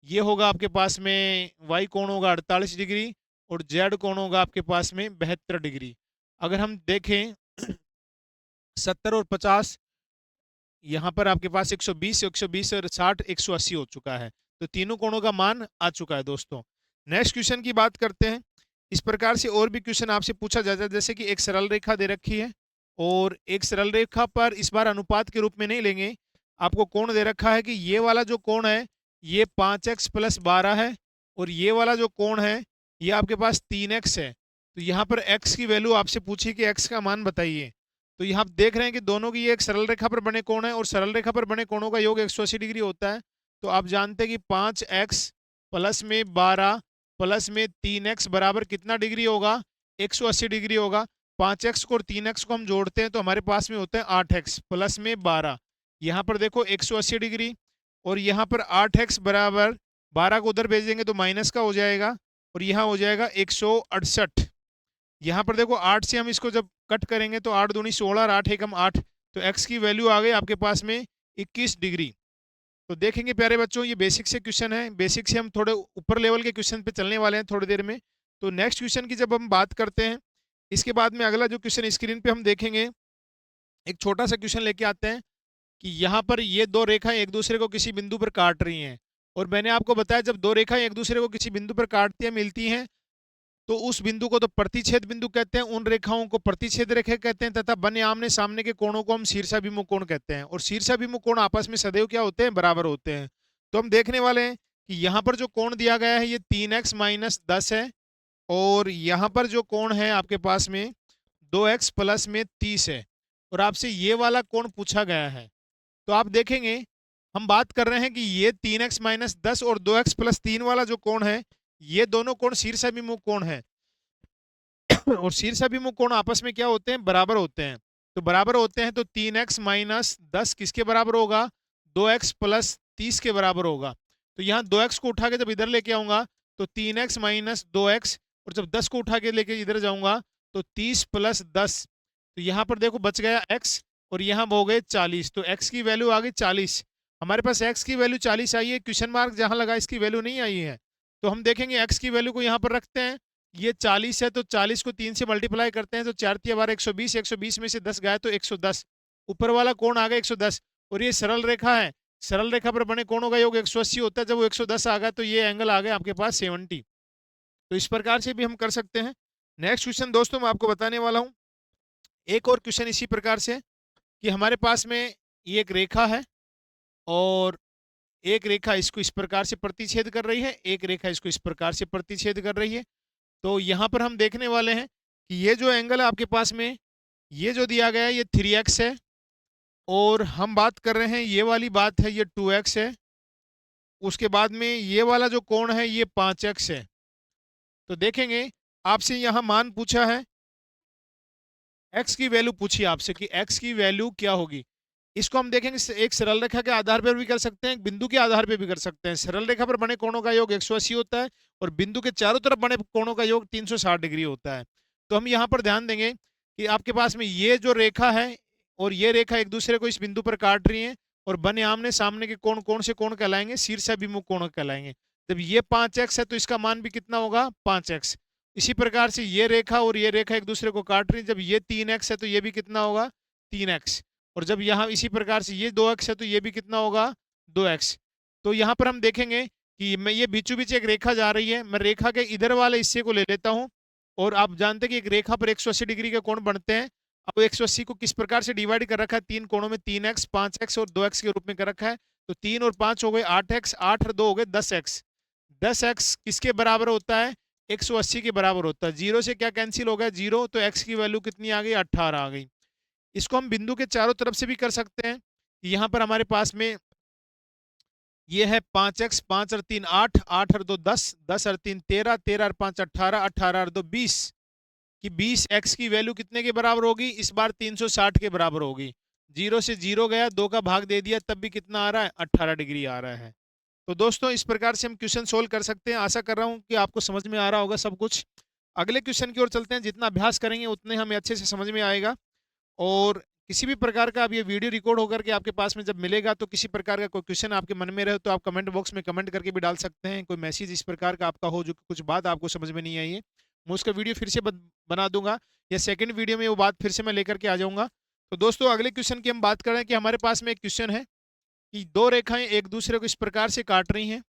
ये होगा आपके पास में वाई कोण होगा 48 डिग्री, और जेड कोण होगा आपके पास में 72 डिग्री। अगर हम देखें 70 और 50, यहाँ पर आपके पास 120 120 और 60 180 हो चुका है। तो तीनों कोणों का मान आ चुका है दोस्तों। नेक्स्ट क्वेश्चन की बात करते हैं। इस प्रकार से और भी क्वेश्चन आपसे पूछा जाता है, जैसे कि एक सरल रेखा दे रखी है, और एक सरल रेखा पर इस बार अनुपात के रूप में नहीं लेंगे, आपको कोण दे रखा है कि ये वाला जो कोण है ये 5x + 12 है, और ये वाला जो कोण है ये आपके पास 3x है। तो यहाँ पर x की वैल्यू आपसे पूछी कि x का मान बताइए। तो यहाँ आप देख रहे हैं कि दोनों की ये एक सरल रेखा पर बने कोण है, और सरल रेखा पर बने कोणों का योग 180 डिग्री होता है। तो आप जानते हैं कि 5x प्लस में 12 प्लस में 3x बराबर कितना डिग्री होगा, 180 डिग्री होगा। 5x को और 3x को हम जोड़ते हैं तो हमारे पास में होता है 8x प्लस में 12। यहाँ पर देखो 180 डिग्री, और यहाँ पर 8x बराबर 12 को उधर भेज देंगे तो माइनस का हो जाएगा, और यहाँ हो जाएगा 168। यहाँ पर देखो 8 से हम इसको जब कट करेंगे तो 8 दूनी 16 और 8 एकम 8, तो x की वैल्यू आ गई आपके पास में 21 डिग्री। तो देखेंगे प्यारे बच्चों, ये बेसिक से क्वेश्चन है, बेसिक से हम थोड़े ऊपर लेवल के क्वेश्चन पे चलने वाले हैं थोड़ी देर में। तो नेक्स्ट क्वेश्चन की जब हम बात करते हैं, इसके बाद में अगला जो क्वेश्चन स्क्रीन पे हम देखेंगे, एक छोटा सा क्वेश्चन लेके आते हैं कि यहाँ पर ये दो रेखाएं एक दूसरे को किसी बिंदु पर काट रही हैं, और मैंने आपको बताया जब दो रेखाएं एक दूसरे को किसी बिंदु पर काटती हैं मिलती हैं तो उस बिंदु को तो प्रतिच्छेद बिंदु कहते हैं, उन रेखाओं को प्रतिच्छेद रेखा कहते हैं, तथा बने आमने सामने के कोणों को हम शीर्षाभिमुख कोण कहते हैं। और शीर्षाभिमुख कोण आपस में सदैव क्या होते हैं, बराबर होते हैं। तो हम देखने वाले हैं कि यहाँ पर जो कोण दिया गया है ये 3x - 10 है, और यहाँ पर जो कोण है आपके पास में 2x प्लस में 30 है, और आपसे ये वाला कोण पूछा गया है। तो आप देखेंगे हम बात कर रहे हैं कि ये 3x - 10 और 2x + 3 वाला जो कोण है ये दोनों कोण शीर्षाभिमुख कोण है, और शीर्षाभिमुख कोण आपस में क्या होते हैं, बराबर होते हैं। तो बराबर होते हैं तो 3x - 10 किसके बराबर होगा, 2x + 30 के बराबर होगा। तो यहाँ 2x को उठा के जब इधर लेके आऊंगा तो 3x - 2x, और जब 10 को उठा के लेके इधर जाऊंगा तो 30 + 10। तो यहाँ पर देखो बच गया x, और यहाँ हो गए 40। तो x की वैल्यू आ गई 40। हमारे पास x की वैल्यू 40 आई है, क्वेश्चन मार्क जहां लगा इसकी वैल्यू नहीं आई है। तो हम देखेंगे x की वैल्यू को यहाँ पर रखते हैं, ये 40 है तो 40 को 3 से मल्टीप्लाई करते हैं तो 4 × 12 120, 120 में से 10 गए तो 110। ऊपर वाला कोण आ गया 110, और ये सरल रेखा है, सरल रेखा पर बने कोणों का योग 180 होता है। जब वो 110 आ गया तो ये एंगल आ गया आपके पास 70। तो इस प्रकार से भी हम कर सकते हैं। नेक्स्ट क्वेश्चन दोस्तों मैं आपको बताने वाला हूँ, एक और क्वेश्चन इसी प्रकार से कि हमारे पास में ये एक रेखा है, और एक रेखा इसको इस प्रकार से प्रतिच्छेद कर रही है, एक रेखा इसको इस प्रकार से प्रतिच्छेद कर रही है। तो यहाँ पर हम देखने वाले हैं कि ये जो एंगल है आपके पास में, ये जो दिया गया है ये 3x है, और हम बात कर रहे हैं ये वाली बात है ये 2x है, उसके बाद में ये वाला जो कोण है ये 5x है। तो देखेंगे आपसे यहाँ मान पूछा है, x की वैल्यू पूछी आपसे कि x की वैल्यू क्या होगी। इसको हम देखेंगे एक सरल रेखा के आधार पर भी कर सकते हैं, एक बिंदु के आधार पर भी कर सकते हैं। सरल रेखा पर बने कोणों का योग 180 होता है, और बिंदु के चारों तरफ बने कोणों का योग 360 डिग्री होता है। तो हम यहाँ पर ध्यान देंगे कि आपके पास में ये जो रेखा है और ये रेखा एक दूसरे को इस बिंदु पर काट रही है, और बने आमने सामने के कोण कौन से कोण कहलाएंगे, शीर्षाभिमुख कोण कहलाएंगे। जब ये 5x है तो इसका मान भी कितना होगा, 5x। इसी प्रकार से ये रेखा और ये रेखा एक दूसरे को काट रही है, जब ये 3x है तो ये भी कितना होगा, 3x। और जब यहाँ इसी प्रकार से ये 2x है तो ये भी कितना होगा, 2x। तो यहाँ पर हम देखेंगे कि मैं ये बीचों बीच एक रेखा जा रही है, मैं रेखा के इधर वाले हिस्से को ले लेता हूँ, और आप जानते हैं कि एक रेखा पर 180 डिग्री के कोण बनते हैं। अब 180 को किस प्रकार से डिवाइड कर रखा है, तीन कोणों में, 3x 5x और 2x के रूप में कर रखा है। तो 3 और 5 हो गए 8x, 8 और 2 हो गए 10x। 10x किसके बराबर होता है, 180 के बराबर होता है। जीरो से क्या कैंसिल हो गया, जीरो, तो x की वैल्यू कितनी आ गई, 18 आ गई। इसको हम बिंदु के चारों तरफ से भी कर सकते हैं। यहाँ पर हमारे पास में ये है 5x, 5 और 3 8, 8 और 2 10, 10 और 3 13, 13 और 5 18, 18 और 2 20 कि 20x की वैल्यू कितने के बराबर होगी? इस बार 360 के बराबर होगी। 0 से 0 गया, 2 का भाग दे दिया, तब भी कितना आ रहा है? 18 डिग्री आ रहा है। तो दोस्तों इस प्रकार से हम क्वेश्चन सोल्व कर सकते हैं। आशा कर रहा हूं कि आपको समझ में आ रहा होगा सब कुछ। अगले क्वेश्चन की ओर चलते हैं। जितना अभ्यास करेंगे उतने हमें अच्छे से समझ में आएगा। और किसी भी प्रकार का अब ये वीडियो रिकॉर्ड होकर के आपके पास में जब मिलेगा, तो किसी प्रकार का कोई क्वेश्चन आपके मन में रहे तो आप कमेंट बॉक्स में कमेंट करके भी डाल सकते हैं। कोई मैसेज इस प्रकार का आपका हो जो कि कुछ बात आपको समझ में नहीं आई है, मैं उसका वीडियो फिर से बना दूंगा, या सेकंड वीडियो में वो बात फिर से मैं लेकर के आ जाऊंगा। तो दोस्तों अगले क्वेश्चन की हम बात कर रहे हैं कि हमारे पास में एक क्वेश्चन है कि दो रेखाएं एक दूसरे को इस प्रकार से काट रही हैं,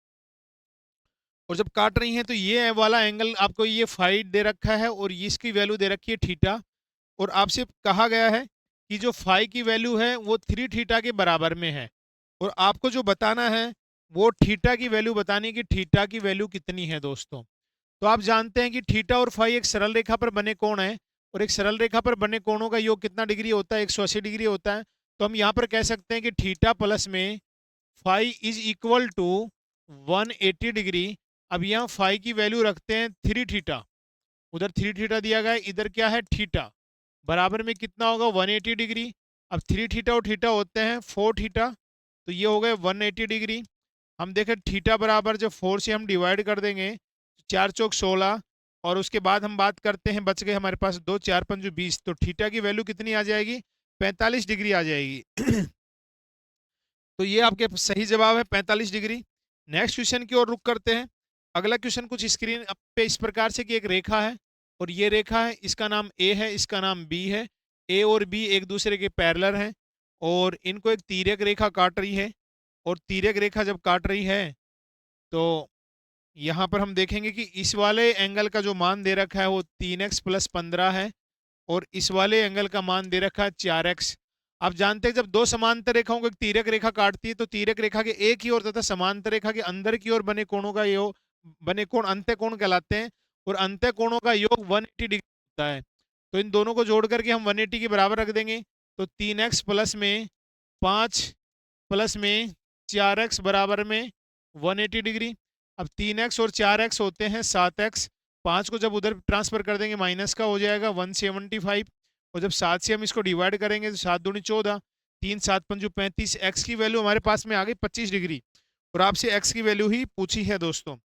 और जब काट रही हैं तो ये वाला एंगल आपको ये फाई दे रखा है और इसकी वैल्यू दे रखी है थीटा। और आपसे कहा गया है कि जो फाई की वैल्यू है वो 3 थीटा के बराबर में है, और आपको जो बताना है वो थीटा की वैल्यू बतानी कि थीटा की वैल्यू कितनी है दोस्तों। तो आप जानते हैं कि थीटा और फाई एक सरल रेखा पर बने कोण है, और एक सरल रेखा पर बने कोणों का योग कितना डिग्री होता है? 180 डिग्री होता है। तो हम यहाँ पर कह सकते हैं कि थीटा प्लस में phi is equal to 180 degree. अब यहाँ फाई की वैल्यू रखते हैं 3 थीटा, उधर 3 थीटा दिया गया है, इधर क्या है? थीटा। बराबर में कितना होगा? 180 डिग्री। अब 3 थीटा और थीटा होते हैं 4 थीटा, तो ये हो गए 180 डिग्री। हम देखें थीटा बराबर जब 4 से हम डिवाइड कर देंगे, 4 चौक 16, और उसके बाद हम बात करते हैं, बच गए हमारे पास 2, 4 पंजे 20, तो थीटा की वैल्यू कितनी आ जाएगी? 45 डिग्री आ जाएगी। तो ये आपके सही जवाब है 45 डिग्री। नेक्स्ट क्वेश्चन की ओर रुख करते हैं। अगला क्वेश्चन कुछ स्क्रीन पे इस प्रकार से कि एक रेखा है, और ये रेखा है, इसका नाम ए है, इसका नाम बी है। ए और बी एक दूसरे के पैरेलल हैं, और इनको एक तिर्यक रेखा काट रही है। और तिर्यक रेखा जब काट रही है तो यहाँ पर हम देखेंगे कि इस वाले एंगल का जो मान दे रखा है वो 3x + 15 है, और इस वाले एंगल का मान दे रखा है 4x। आप जानते हैं जब दो समांतर रेखाओं को एक तिर्यक रेखा काटती है तो तिर्यक रेखा के एक ही ओर तथा समांतर रेखा के अंदर की ओर बने कोणों का योग, बने कोण अंत्य कोण कहलाते हैं, और अंत्य कोणों का योग 180 डिग्री होता है। तो इन दोनों को जोड़ करके हम 180 के बराबर रख देंगे, तो 3x प्लस में 5 प्लस में 4x बराबर में 180 डिग्री। अब 3x और 4x होते हैं 7x, 5 को जब उधर ट्रांसफर कर देंगे माइनस का हो जाएगा 175, और जब 7 से हम इसको डिवाइड करेंगे तो 7 दूनी 14, 3 7 पंजू 35, एक्स की वैल्यू हमारे पास में आ गई 25 डिग्री, और आपसे एक्स की वैल्यू ही पूछी है दोस्तों।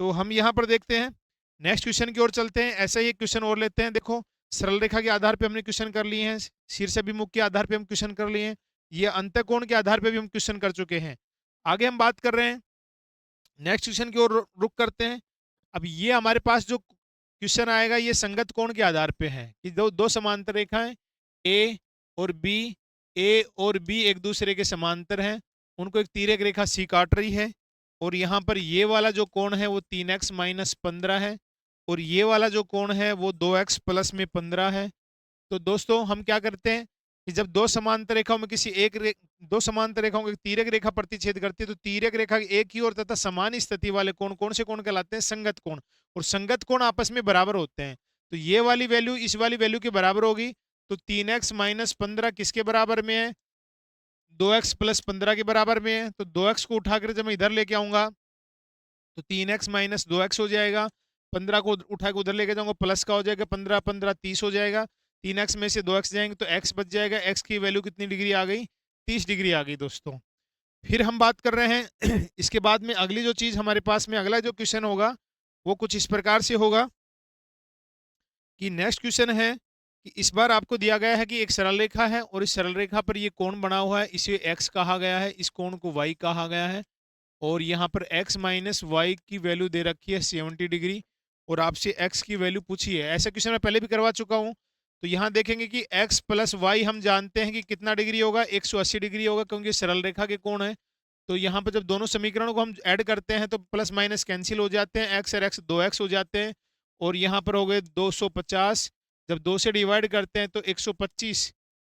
तो हम यहाँ पर देखते हैं, नेक्स्ट क्वेश्चन की ओर चलते हैं। ऐसा ही एक क्वेश्चन और लेते हैं। देखो सरल रेखा के आधार पे हमने क्वेश्चन कर लिए हैं, शीर्ष अभिमुख के आधार पे हम क्वेश्चन कर लिए हैं, ये अंतःकोण के आधार पे भी हम क्वेश्चन कर चुके हैं। आगे हम बात कर रहे हैं, नेक्स्ट क्वेश्चन की ओर रुक करते हैं। अब ये हमारे पास जो क्वेश्चन आएगा ये संगत कोण के आधार पे है कि दो दो समांतर रेखाएं ए और बी, ए और बी एक दूसरे के समांतर हैं, उनको एक तिर्यक रेखा सी काट रही है, और यहाँ पर ये वाला जो कोण है वो 3x - 15 है, और ये वाला जो कोण है वो 2x + में 15 है। तो दोस्तों हम क्या करते हैं कि जब दो समांतर रेखाओं में किसी दो समांतर रेखाओं की तिर्यक रेखा प्रतिच्छेद करती है तो तिर्यक रेखा की एक ही ओर तथा समान स्थिति वाले कोण कौन से कोण कहलाते हैं? संगत कोण। और संगत कोण आपस में बराबर होते हैं, तो ये वाली वैल्यू इस वाली वैल्यू के बराबर होगी। तो 3x - 15 किसके बराबर में है? 2x + 15 के बराबर में है। तो 2x को उठाकर जब मैं इधर लेके आऊंगा तो 3x - 2x हो जाएगा, 15 को उठा के उधर लेके जाऊंगा, प्लस का हो जाएगा, 15 15 30 हो जाएगा, 3x में से 2x जाएंगे तो x बच जाएगा। x की वैल्यू कितनी डिग्री आ गई? 30 डिग्री आ गई दोस्तों। फिर हम बात कर रहे हैं इसके बाद में अगली जो चीज हमारे पास में अगला जो क्वेश्चन होगा वो कुछ इस प्रकार से होगा कि नेक्स्ट क्वेश्चन है कि इस बार आपको दिया गया है कि एक सरल रेखा है, और इस सरल रेखा पर ये कोण बना हुआ है, इसे x कहा गया है, इस कोण को y कहा गया है, और यहाँ पर x - y की वैल्यू दे रखी है 70 डिग्री, और आपसे x की वैल्यू पूछी है। ऐसा क्वेश्चन मैं पहले भी करवा चुका हूँ। तो यहाँ देखेंगे कि x + y हम जानते हैं कि कितना डिग्री होगा? 180 डिग्री होगा, क्योंकि सरल रेखा के कोण है। तो यहाँ पर जब दोनों समीकरणों को हम ऐड करते हैं तो प्लस माइनस कैंसिल हो जाते हैं, x और x 2x हो जाते हैं, और यहाँ पर हो गए 250। जब 2 से डिवाइड करते हैं तो 125,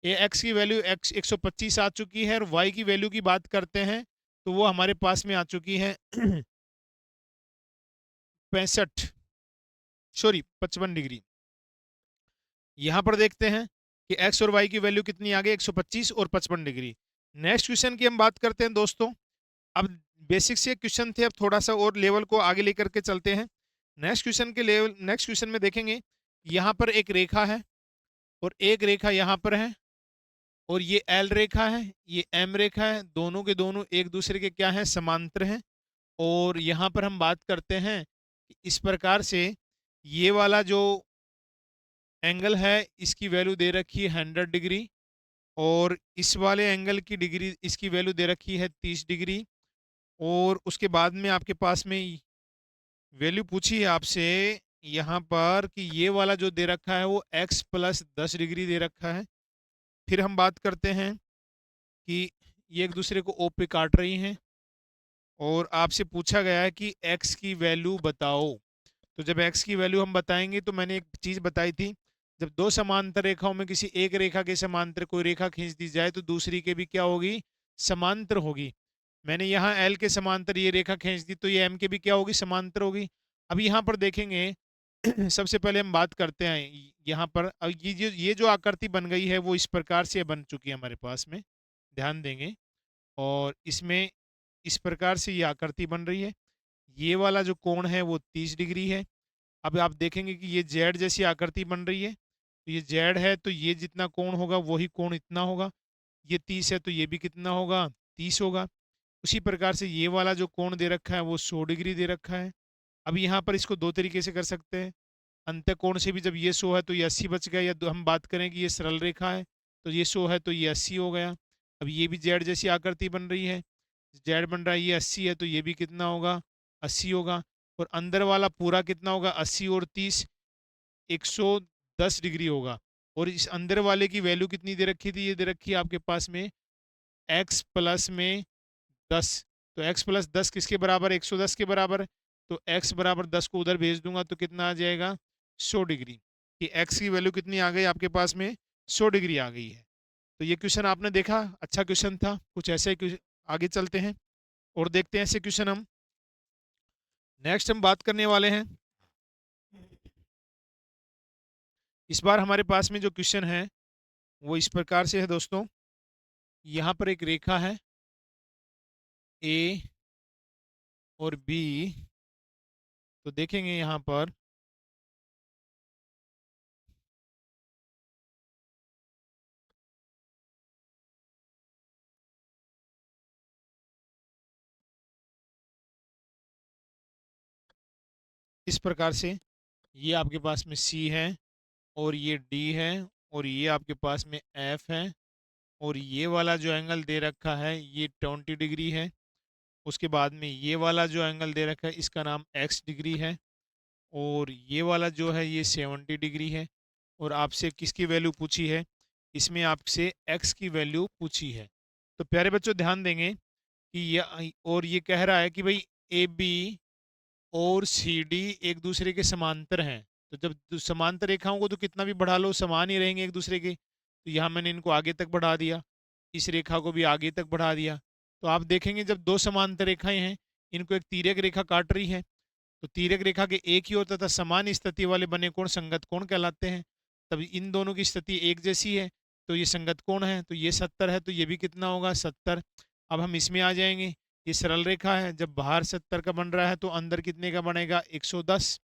ये x की वैल्यू x 125 आ चुकी है, और y की वैल्यू की बात करते हैं तो वो हमारे पास में आ चुकी है 65, सॉरी 55 डिग्री। यहाँ पर देखते हैं कि x और y की वैल्यू कितनी आ गई? 125 और 55 डिग्री। नेक्स्ट क्वेश्चन की हम बात करते हैं दोस्तों। अब बेसिक से क्वेश्चन थे, अब थोड़ा सा और लेवल को आगे लेकर के चलते हैं। नेक्स्ट क्वेश्चन में देखेंगे, यहाँ पर एक रेखा है और एक रेखा यहाँ पर है, और ये एल रेखा है, ये एम रेखा है, दोनों के दोनों एक दूसरे के क्या है, समांतर हैं। और यहाँ पर हम बात करते हैं कि इस प्रकार से ये वाला जो एंगल है इसकी वैल्यू दे रखी है 100 डिग्री, और इस वाले एंगल की डिग्री इसकी वैल्यू दे रखी है 30 डिग्री। और उसके बाद में आपके पास में वैल्यू पूछी है आपसे यहाँ पर कि ये वाला जो दे रखा है वो x प्लस 10 डिग्री दे रखा है। फिर हम बात करते हैं कि ये एक दूसरे को O पे काट रही हैं, और आपसे पूछा गया है कि x की वैल्यू बताओ। तो जब x की वैल्यू हम बताएंगे, तो मैंने एक चीज़ बताई थी, जब दो समांतर रेखाओं में किसी एक रेखा के समांतर कोई रेखा खींच दी जाए तो दूसरी के भी क्या होगी, समांतर होगी। मैंने यहाँ L के समांतर ये रेखा खींच दी, तो ये M के भी क्या होगी, समांतर होगी। अब यहाँ पर देखेंगे सबसे पहले हम बात करते हैं यहाँ पर, अब ये जो आकृति बन गई है वो इस प्रकार से बन चुकी है हमारे पास में, ध्यान देंगे। और इसमें इस प्रकार से ये आकृति बन रही है, ये वाला जो कोण है वो 30 डिग्री है। अब आप देखेंगे कि ये जेड जैसी आकृति बन रही है, तो ये जेड है तो ये जितना कोण होगा वही कोण इतना होगा। ये 30 है तो ये भी कितना होगा, 30 होगा। उसी प्रकार से ये वाला जो कोण दे रखा है वो 100 डिग्री दे रखा है। अब यहाँ पर इसको दो तरीके से कर सकते हैं, अंत्य कोण से भी, जब ये 100 है तो ये 80 बच गया, या हम बात करें कि ये सरल रेखा है तो ये 100 है तो ये 80 हो गया। अब ये भी जेड जैसी आकृति बन रही है, जेड बन रहा है, ये 80 है तो ये भी कितना होगा, 80 होगा। और अंदर वाला पूरा कितना होगा, 80 और 30 110 डिग्री होगा। और इस अंदर वाले की वैल्यू कितनी दे रखी थी, ये दे रखी है आपके पास में x प्लस में 10। तो x प्लस 10 किसके बराबर है, 110 के बराबर है। तो x बराबर 10 को उधर भेज दूंगा तो कितना आ जाएगा, 100 डिग्री। कि x की वैल्यू कितनी आ गई आपके पास में, 100 डिग्री आ गई है। तो ये क्वेश्चन आपने देखा, अच्छा क्वेश्चन था, कुछ ऐसे ही आगे चलते हैं और देखते हैं ऐसे क्वेश्चन हम। नेक्स्ट हम बात करने वाले हैं, इस बार हमारे पास में जो क्वेश्चन है वो इस प्रकार से है दोस्तों। यहाँ पर एक रेखा है ए और बी, तो देखेंगे यहाँ पर इस प्रकार से, ये आपके पास में सी है और ये डी है और ये आपके पास में एफ है, और ये वाला जो एंगल दे रखा है ये 20 डिग्री है। उसके बाद में ये वाला जो एंगल दे रखा है इसका नाम एक्स डिग्री है, और ये वाला जो है ये 70 डिग्री है। और आपसे किसकी वैल्यू पूछी है, इसमें आपसे एक्स की वैल्यू पूछी है। तो प्यारे बच्चों ध्यान देंगे कि ये, और ये कह रहा है कि भाई ए बी और सी डी एक दूसरे के समांतर हैं। तो जब समांतर रेखाओं को तो कितना भी बढ़ा लो समान ही रहेंगे एक दूसरे के, तो यहाँ मैंने इनको आगे तक बढ़ा दिया, इस रेखा को भी आगे तक बढ़ा दिया। तो आप देखेंगे जब दो समांतर रेखाएं हैं, इनको एक तिर्यक रेखा काट रही है, तो तिर्यक रेखा के एक ही ओर तथा समान स्थिति वाले बने कोण संगत कोण कहलाते हैं। तब इन दोनों की स्थिति एक जैसी है तो ये संगत कोण है, तो ये 70 है तो ये भी कितना होगा, 70। अब हम इसमें आ जाएंगे, ये सरल रेखा है, जब बाहर 70 का बन रहा है तो अंदर कितने का बनेगा, 110।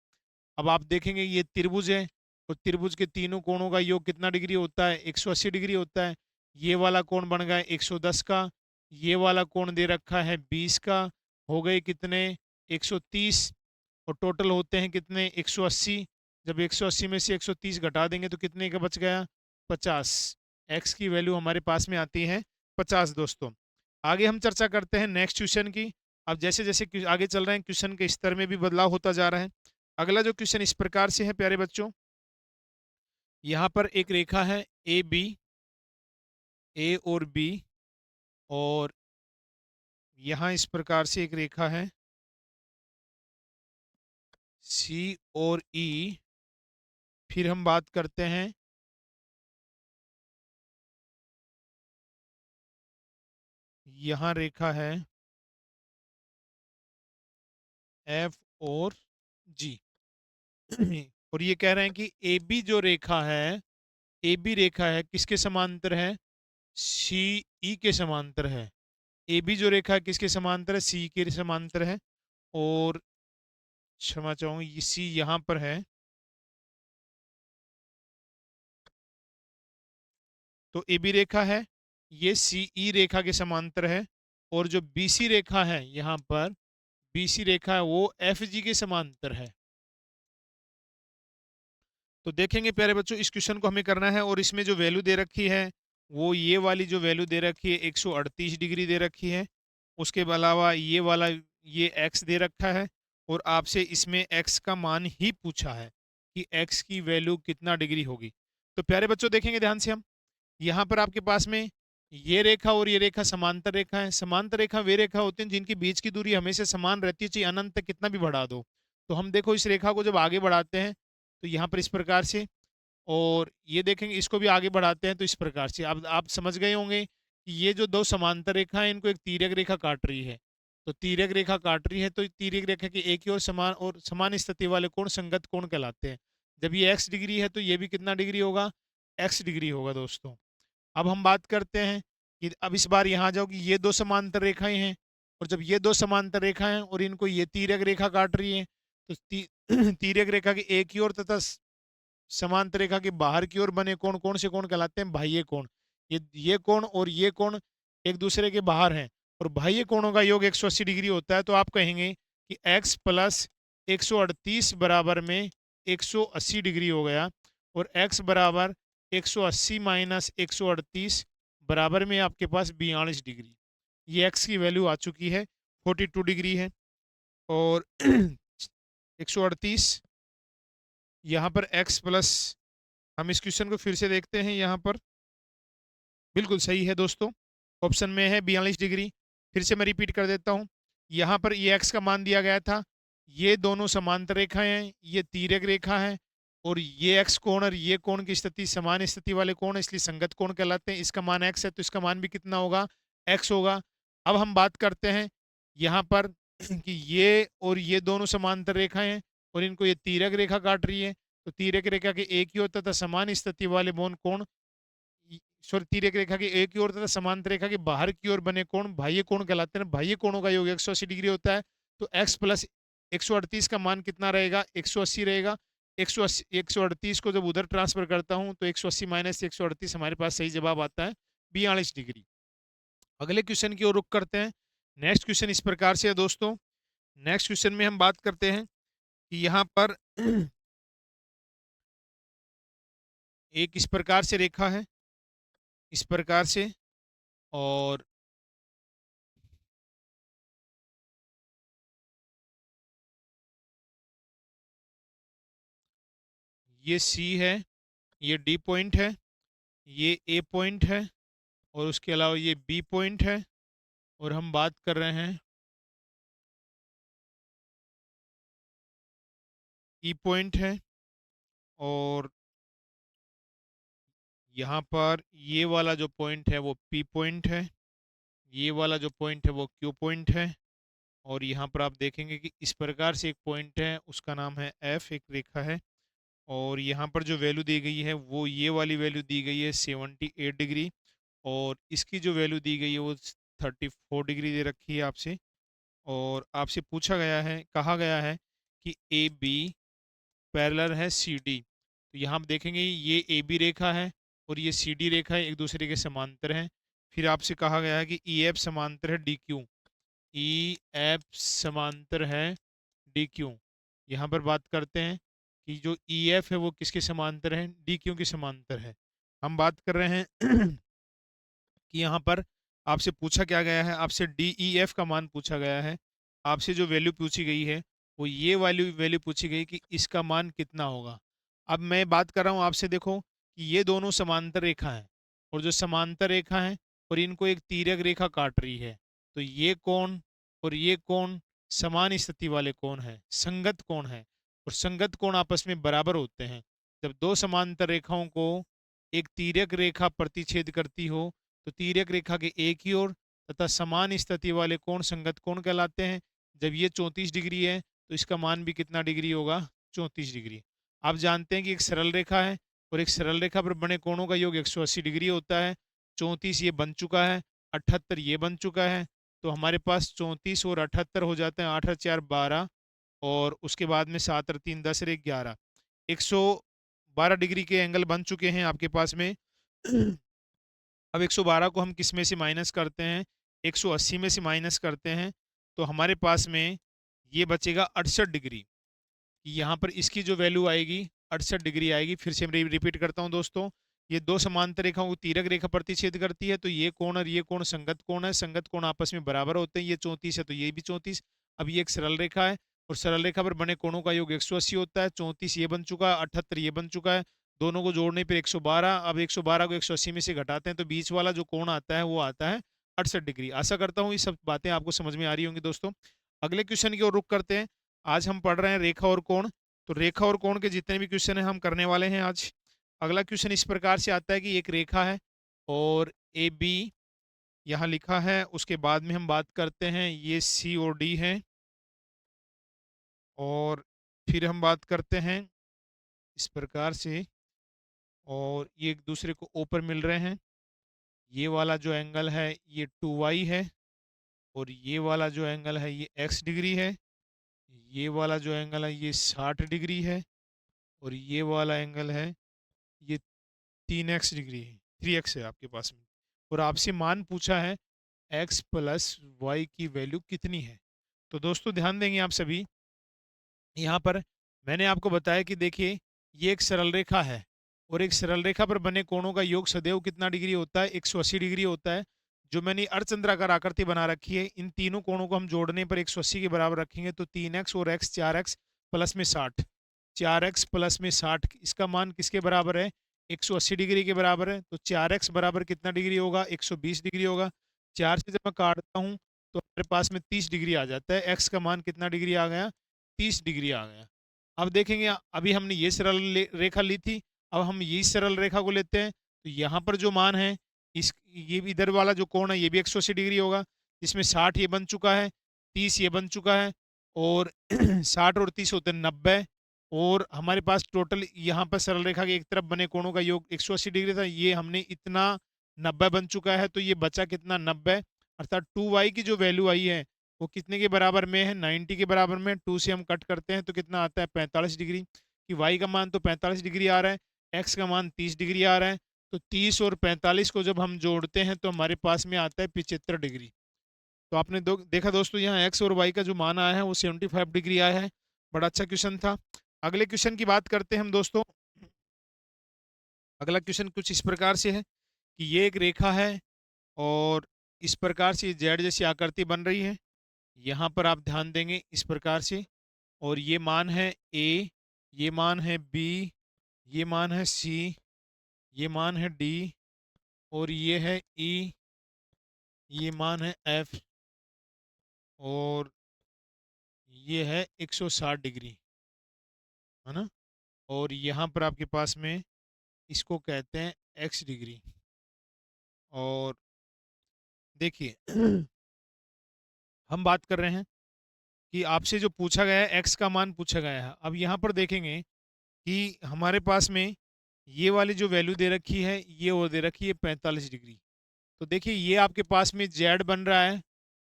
अब आप देखेंगे ये त्रिभुज है, और त्रिभुज के तीनों कोणों का योग कितना डिग्री होता है, 180 डिग्री होता है। ये वाला कोण बन गया 110 का, ये वाला कोण दे रखा है 20 का, हो गए कितने, 130। और टोटल होते हैं कितने, 180। जब 180 में से 130 घटा देंगे तो कितने का बच गया, 50। एक्स की वैल्यू हमारे पास में आती है 50 दोस्तों। आगे हम चर्चा करते हैं नेक्स्ट क्वेश्चन की। अब जैसे जैसे आगे चल रहे हैं क्वेश्चन के स्तर में भी बदलाव होता जा रहा है। अगला जो क्वेश्चन इस प्रकार से है प्यारे बच्चों, यहाँ पर एक रेखा है ए बी, ए और बी, और यहाँ इस प्रकार से एक रेखा है सी और ई। फिर हम बात करते हैं यहाँ रेखा है एफ और जी। और ये कह रहे हैं कि ए बी जो रेखा है, ए बी रेखा है किसके समांतर है, सी ई के समांतर है। ए बी जो रेखा है किसके समांतर है, सी के समांतर है। और क्षमा चाहूंगी, ये सी यहाँ पर है, तो ए बी रेखा है, ये सी ई रेखा के समांतर है। और जो बी सी रेखा है यहाँ पर, बी सी रेखा है वो एफ जी के समांतर है। तो देखेंगे प्यारे बच्चों, इस क्वेश्चन को हमें करना है और इसमें जो वैल्यू दे रखी है वो ये वाली जो वैल्यू दे रखी है 138 डिग्री दे रखी है। उसके अलावा ये वाला ये x दे रखा है और आपसे इसमें x का मान ही पूछा है कि x की वैल्यू कितना डिग्री होगी। तो प्यारे बच्चों देखेंगे ध्यान से हम, यहाँ पर आपके पास में ये रेखा और ये रेखा समांतर रेखा है। समांतर रेखा वे रेखा होते हैं जिनकी बीच की दूरी हमेशा समान रहती है, चाहे अनंत तक कितना भी बढ़ा दो। तो हम देखो इस रेखा को जब आगे बढ़ाते हैं तो यहाँ पर इस प्रकार से, और ये देखेंगे इसको भी आगे बढ़ाते हैं तो इस प्रकार से। अब आप समझ गए होंगे कि ये जो दो समांतर रेखा है इनको एक तिर्यक रेखा काट रही है। तो तिर्यक रेखा काट रही है तो तिर्यक रेखा की एक ही और समान स्थिति वाले कोण संगत कोण कहलाते हैं। जब ये x डिग्री है तो ये भी कितना डिग्री होगा, x डिग्री होगा दोस्तों। अब हम बात करते हैं कि अब इस बार यहाँ जाओ कि ये दो समांतर रेखाएं हैं, और जब ये दो समांतर रेखाएं और इनको ये तिर्यक रेखा काट रही है तो तिर्यक रेखा की एक ही ओर तथा समांतर रेखा के बाहर की ओर बने कोण कौन से कोण कहलाते हैं, बाह्य कोण। ये कोण और ये कोण एक दूसरे के बाहर हैं और बाह्य कोणों का योग 180 डिग्री होता है। तो आप कहेंगे कि x प्लस 138 बराबर में 180 डिग्री हो गया, और x बराबर 180 माइनस 138 बराबर में आपके पास 42 डिग्री। ये x की वैल्यू आ चुकी है, 42 डिग्री है। और 138 यहाँ पर x प्लस, हम इस क्वेश्चन को फिर से देखते हैं, यहाँ पर बिल्कुल सही है दोस्तों, ऑप्शन में है 42 डिग्री। फिर से मैं रिपीट कर देता हूँ, यहाँ पर ये x का मान दिया गया था, ये दोनों समांतर रेखाएं हैं, ये तिर्यक रेखा है, और ये x कोण और ये कोण की स्थिति समान स्थिति वाले कोण है, इसलिए संगत कोण कहलाते हैं। इसका मान x है तो इसका मान भी कितना होगा, x होगा। अब हम बात करते हैं यहाँ पर कि ये और ये दोनों समांतर रेखाएं हैं और इनको ये तिर्यक रेखा काट रही है। तो तिर्यक रेखा के एक ही ओर तथा समान स्थिति वाले कोण, सॉरी, तिर्यक रेखा की एक ही ओर तथा समांतर रेखा के बाहर की ओर बने कोण बाह्य कोण कहलाते हैं। बाह्य कोणों का योग 180 डिग्री होता है। तो x प्लस 138 का मान कितना रहेगा, 180 रहेगा। 180 138 को जब उधर ट्रांसफर करता हूं तो 180 माइनस 138 हमारे पास सही जवाब आता है 42 डिग्री। अगले क्वेश्चन की ओर रुख करते हैं। नेक्स्ट क्वेश्चन इस प्रकार से है दोस्तों। नेक्स्ट क्वेश्चन में हम बात करते हैं कि यहाँ पर एक इस प्रकार से रेखा है, इस प्रकार से, और ये C है, ये D पॉइंट है, ये A पॉइंट है, और उसके अलावा ये B पॉइंट है, और हम बात कर रहे हैं E पॉइंट है, और यहाँ पर ये वाला जो पॉइंट है वो P पॉइंट है, ये वाला जो पॉइंट है वो Q पॉइंट है, और यहाँ पर आप देखेंगे कि इस प्रकार से एक पॉइंट है उसका नाम है F, एक रेखा है। और यहाँ पर जो वैल्यू दी गई है वो ये वाली वैल्यू दी गई है 78 डिग्री, और इसकी जो वैल्यू दी गई है वो 34 डिग्री दे रखी है आपसे। और आपसे पूछा गया है, कहा गया है कि ए बी पैरेलल है सी डी। तो यहाँ आप देखेंगे ये ए बी रेखा है और ये सी डी रेखा है, एक दूसरे के समांतर हैं। फिर आपसे कहा गया है कि ई एफ समांतर है डी क्यू, ई एफ समांतर है डी क्यू। यहाँ पर बात करते हैं कि जो ई एफ है वो किसके समांतर है, डी क्यू के समांतर है। हम बात कर रहे हैं कि यहाँ पर आपसे पूछा क्या गया है, आपसे डी ई एफ का मान पूछा गया है। आपसे जो वैल्यू पूछी गई है वो ये वाली वैल्यू पूछी गई कि इसका मान कितना होगा। अब मैं बात कर रहा हूँ आपसे, देखो कि ये दोनों समांतर रेखा है, और जो समांतर रेखा है और इनको एक तिर्यक रेखा काट रही है। तो ये कोण और ये कोण समान स्थिति वाले कोण है, संगत कोण है, और संगत कोण आपस में बराबर होते हैं। जब दो समांतर रेखाओं को एक तिर्यक रेखा प्रतिच्छेद करती हो तो तिर्यक रेखा के एक ही ओर तथा समान स्थिति वाले कोण संगत कोण कहलाते हैं। जब ये 34 डिग्री है तो इसका मान भी कितना डिग्री होगा, 34 डिग्री। आप जानते हैं कि एक सरल रेखा है और एक सरल रेखा पर बने कोणों का योग 180 डिग्री होता है। 34 ये बन चुका है, 78 ये बन चुका है, तो हमारे पास 34 और 78 हो जाते हैं, 8 और 4 12, और उसके बाद में 7 और 3 10 और 1 11, 112 डिग्री के एंगल बन चुके हैं आपके पास में। अब 112 को हम किस में से माइनस करते हैं, 180 में से माइनस करते हैं, तो हमारे पास में ये बचेगा 68 डिग्री। यहाँ पर इसकी जो वैल्यू आएगी 68 डिग्री आएगी। फिर से मैं रिपीट करता हूँ दोस्तों, ये दो समांतर रेखाओं को तिर्यक रेखा प्रतिच्छेद करती है, तो ये कोण और ये कोण संगत कोण है, संगत कोण आपस में बराबर होते हैं, ये 34 है तो ये भी 34। अब ये एक सरल रेखा है और सरल रेखा पर बने कोणों का योग 180 होता है, 34 ये बन चुका है, 78 ये बन चुका है, दोनों को जोड़ने पर 112। अब 112 को 180 में से घटाते हैं तो बीच वाला जो कोण आता है वो आता है 68 डिग्री। आशा करता हूँ ये सब बातें आपको समझ में आ रही होंगी दोस्तों। अगले क्वेश्चन की ओर रुख करते हैं। आज हम पढ़ रहे हैं रेखा और कोण, तो रेखा और कोण के जितने भी क्वेश्चन हैं हम करने वाले हैं आज। अगला क्वेश्चन इस प्रकार से आता है कि एक रेखा है और ए बी यहाँ लिखा है, उसके बाद में हम बात करते हैं ये सी और डी है, और फिर हम बात करते हैं इस प्रकार से, और ये एक दूसरे को ऊपर मिल रहे हैं। ये वाला जो एंगल है ये 2y है, और ये वाला जो एंगल है ये x डिग्री है, ये वाला जो एंगल है ये 60 डिग्री है, और ये वाला एंगल है ये 3x डिग्री है, 3x है आपके पास में। और आपसे मान पूछा है x प्लस वाई की वैल्यू कितनी है। तो दोस्तों ध्यान देंगे आप सभी, यहाँ पर मैंने आपको बताया कि देखिए ये एक सरल रेखा है, और एक सरल रेखा पर बने कोणों का योग सदैव कितना डिग्री होता है, 180 डिग्री होता है। जो मैंने अर्धचंद्राकार आकृति बना रखी है, इन तीनों कोणों को हम जोड़ने पर 180 के बराबर रखेंगे, तो 3x और x 4x प्लस में 60, 4x प्लस में 60, इसका मान किसके बराबर है, 180 डिग्री के बराबर है। तो 4x बराबर कितना डिग्री होगा, 120 डिग्री होगा। 4 से जब मैं काटता हूँ तो हमारे पास में 30 डिग्री आ जाता है। x का मान कितना डिग्री आ गया, 30 डिग्री आ गया। अब देखेंगे, अभी हमने ये सरल रेखा ली थी, अब हम ये सरल रेखा को लेते हैं, तो यहाँ पर जो मान है इस ये भी इधर वाला जो कोण है ये भी 180 डिग्री होगा, इसमें 60 ये बन चुका है, 30 ये बन चुका है, और 60 और 30 होते हैं 90, और हमारे पास टोटल यहाँ पर सरल रेखा के एक तरफ बने कोणों का योग 180 डिग्री था, ये हमने इतना 90 बन चुका है, तो ये बचा कितना 90, अर्थात 2y की जो वैल्यू आई है वो कितने के बराबर में है, 90 के बराबर में। 2 से हम कट करते हैं तो कितना आता है 45 डिग्री, कि y का मान तो 45 डिग्री आ रहा है, x का मान 30 डिग्री आ रहा है, तो 30 और 45 को जब हम जोड़ते हैं तो हमारे पास में आता है 75 डिग्री। तो आपने देखा दोस्तों, यहाँ x और y का जो मान आया है वो 75 डिग्री आया है। बड़ा अच्छा क्वेश्चन था। अगले क्वेश्चन की बात करते हैं हम दोस्तों। अगला क्वेश्चन कुछ इस प्रकार से है कि ये एक रेखा है और इस प्रकार से जेड जैसी आकृति बन रही है, यहाँ पर आप ध्यान देंगे इस प्रकार से, और ये मान है ए, ये मान है बी, ये मान है सी, ये मान है डी, और ये है ई, ये मान है एफ, और ये है 160 डिग्री, है ना। और यहाँ पर आपके पास में इसको कहते हैं एक्स डिग्री। और देखिए हम बात कर रहे हैं कि आपसे जो पूछा गया है एक्स का मान पूछा गया है। अब यहाँ पर देखेंगे कि हमारे पास में ये वाली जो वैल्यू दे रखी है ये वो दे रखी है 45 डिग्री। तो देखिए ये आपके पास में जेड बन रहा है,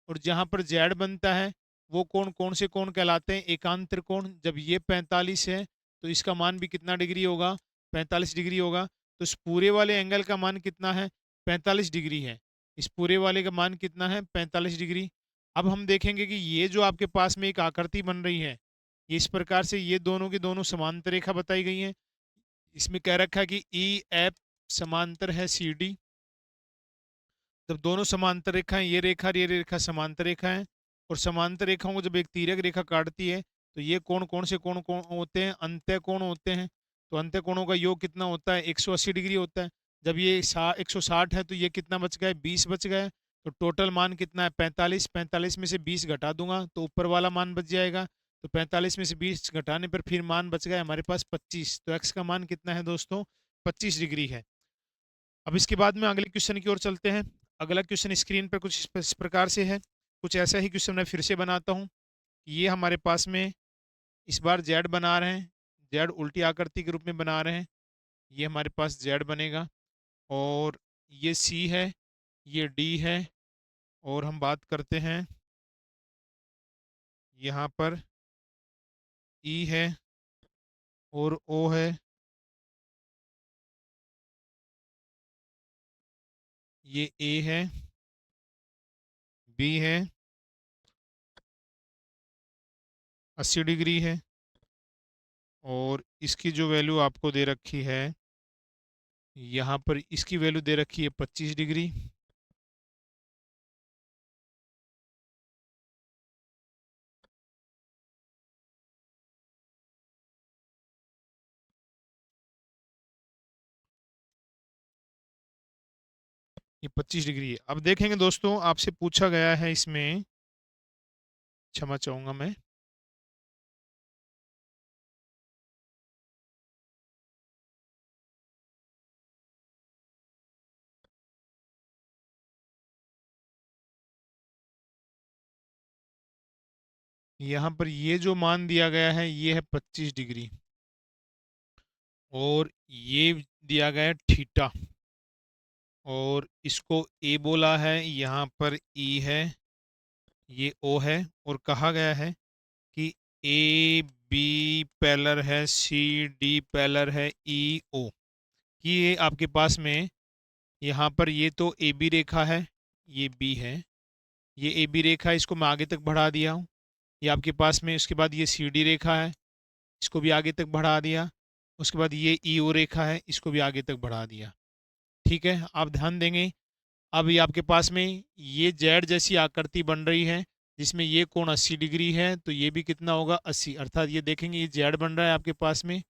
और जहाँ पर जेड बनता है वो कोण कौन से कोण कहलाते हैं, एकांतर कोण। जब ये 45 है तो इसका मान भी कितना डिग्री होगा, 45 डिग्री होगा। तो इस पूरे वाले एंगल का मान कितना है, 45 डिग्री है। इस पूरे वाले का मान कितना है, 45 डिग्री। अब हम देखेंगे कि ये जो आपके पास में एक आकृति बन रही है, ये इस प्रकार से ये दोनों की दोनों समांतर रेखा बताई गई है। इसमें कह रखा है कि ई एफ समांतर है सी डी। जब दोनों समांतर रेखाएं, ये रेखा और ये रेखा समांतर रेखा है, और समांतर रेखाओं को जब एक तिर्यक रेखा काटती है तो ये कोण कौन से कोण कोण होते हैं, अंत्य कोण होते हैं। तो अंत्य कोणों का योग कितना होता है, 180 डिग्री होता है। जब ये 160 है तो ये कितना बच गया है, 20 बच गया है। तो टोटल मान कितना है 45, 45 में से 20 घटा दूंगा तो ऊपर वाला मान बच जाएगा। तो 45 में से 20 घटाने पर फिर मान बच गया हमारे पास 25। तो एक्स का मान कितना है दोस्तों, 25 डिग्री है। अब इसके बाद में अगले क्वेश्चन की ओर चलते हैं। अगला क्वेश्चन स्क्रीन पर कुछ इस प्रकार से है। कुछ ऐसा ही क्वेश्चन मैं फिर से बनाता हूँ। ये हमारे पास में इस बार जेड बना रहे हैं, जेड उल्टी आकृति के रूप में बना रहे हैं। ये हमारे पास जेड बनेगा, और ये सी है, ये डी है, और हम बात करते हैं यहाँ पर ई है और ओ है, ये ए है, बी है, 80 डिग्री है, और इसकी जो वैल्यू आपको दे रखी है यहाँ पर, इसकी वैल्यू दे रखी है 25 डिग्री। ये 25 डिग्री है। अब देखेंगे दोस्तों, आपसे पूछा गया है इसमें, क्षमा चाहूंगा मैं, यहाँ पर ये जो मान दिया गया है ये है 25 डिग्री, और ये दिया गया है थीटा, और इसको ए बोला है, यहाँ पर ई है, ये ओ है, और कहा गया है कि ए बी पैरेलल है, सी डी पैरेलल है ई ओ, कि ये आपके पास में यहाँ पर ये तो ए बी रेखा है, ये बी है, ये ए बी रेखा है, इसको मैं आगे तक बढ़ा दिया हूँ। ये आपके पास में, उसके बाद ये सी डी रेखा है, इसको भी आगे तक बढ़ा दिया। उसके बाद ये ई ओ रेखा है, इसको भी आगे तक बढ़ा दिया। ठीक है, आप ध्यान देंगे। अब ये आपके पास में ये जेड जैसी आकृति बन रही है, जिसमें ये कोण 80 डिग्री है, तो ये भी कितना होगा 80, अर्थात ये देखेंगे ये जेड बन रहा है आपके पास में,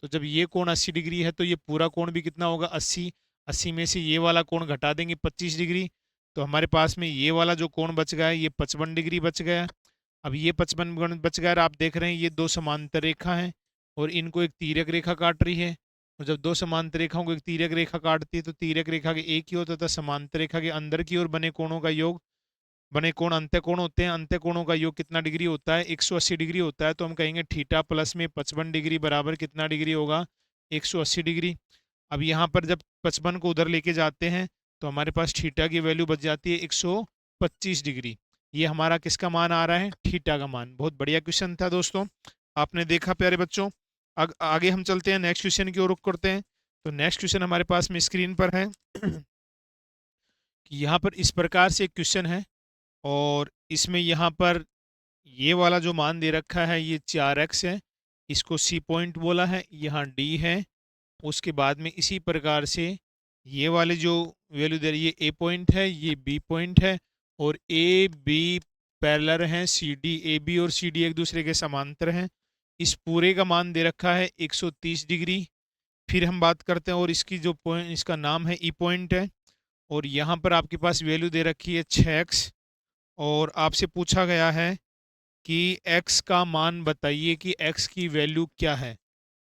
तो जब ये कोण 80 डिग्री है तो ये पूरा कोण भी कितना होगा 80। 80 में से ये वाला कोण घटा देंगे 25 डिग्री, तो हमारे पास में ये वाला जो कोण बच गया है ये 55 डिग्री बच गया। अब ये 55 बच गया, और आप देख रहे हैं ये दो समांतर रेखा हैं और इनको एक तीरक रेखा काट रही है, और जब दो समांतर रेखाओं को एक तीरक रेखा काटती है तो तीरक रेखा के एक ही होता था, समांतर रेखा के अंदर की ओर बने कोणों का योग, बने कोण अंत्य कोण होते हैं, अंत्य कोणों का योग कितना डिग्री होता है 180 डिग्री होता है, तो हम कहेंगे थीटा प्लस में 55 डिग्री बराबर कितना डिग्री होगा 180 डिग्री। अब यहाँ पर जब 55 को उधर लेके जाते हैं तो हमारे पास थीटा की वैल्यू बच जाती है 125 डिग्री। ये हमारा किसका मान आ रहा है, थीटा का मान। बहुत बढ़िया क्वेश्चन था दोस्तों, आपने देखा प्यारे बच्चों। आगे हम चलते हैं, नेक्स्ट क्वेश्चन की ओर रुख करते हैं। तो नेक्स्ट क्वेश्चन हमारे पास में स्क्रीन पर है कि यहाँ पर इस प्रकार से एक क्वेश्चन है, और इसमें यहाँ पर ये वाला जो मान दे रखा है ये 4x है, इसको सी पॉइंट बोला है, यहाँ डी है। उसके बाद में इसी प्रकार से ये वाले जो वैल्यू दे रही है ए पॉइंट है, ये बी पॉइंट है, और ए बी पैरेलल हैं, सी डी, ए बी और सी डी एक दूसरे के समांतर हैं। इस पूरे का मान दे रखा है 130 डिग्री। फिर हम बात करते हैं, और इसकी जो पॉइंट, इसका नाम है ई पॉइंट है, और यहाँ पर आपके पास वैल्यू दे रखी है 6x, और आपसे पूछा गया है कि x का मान बताइए कि x की वैल्यू क्या है।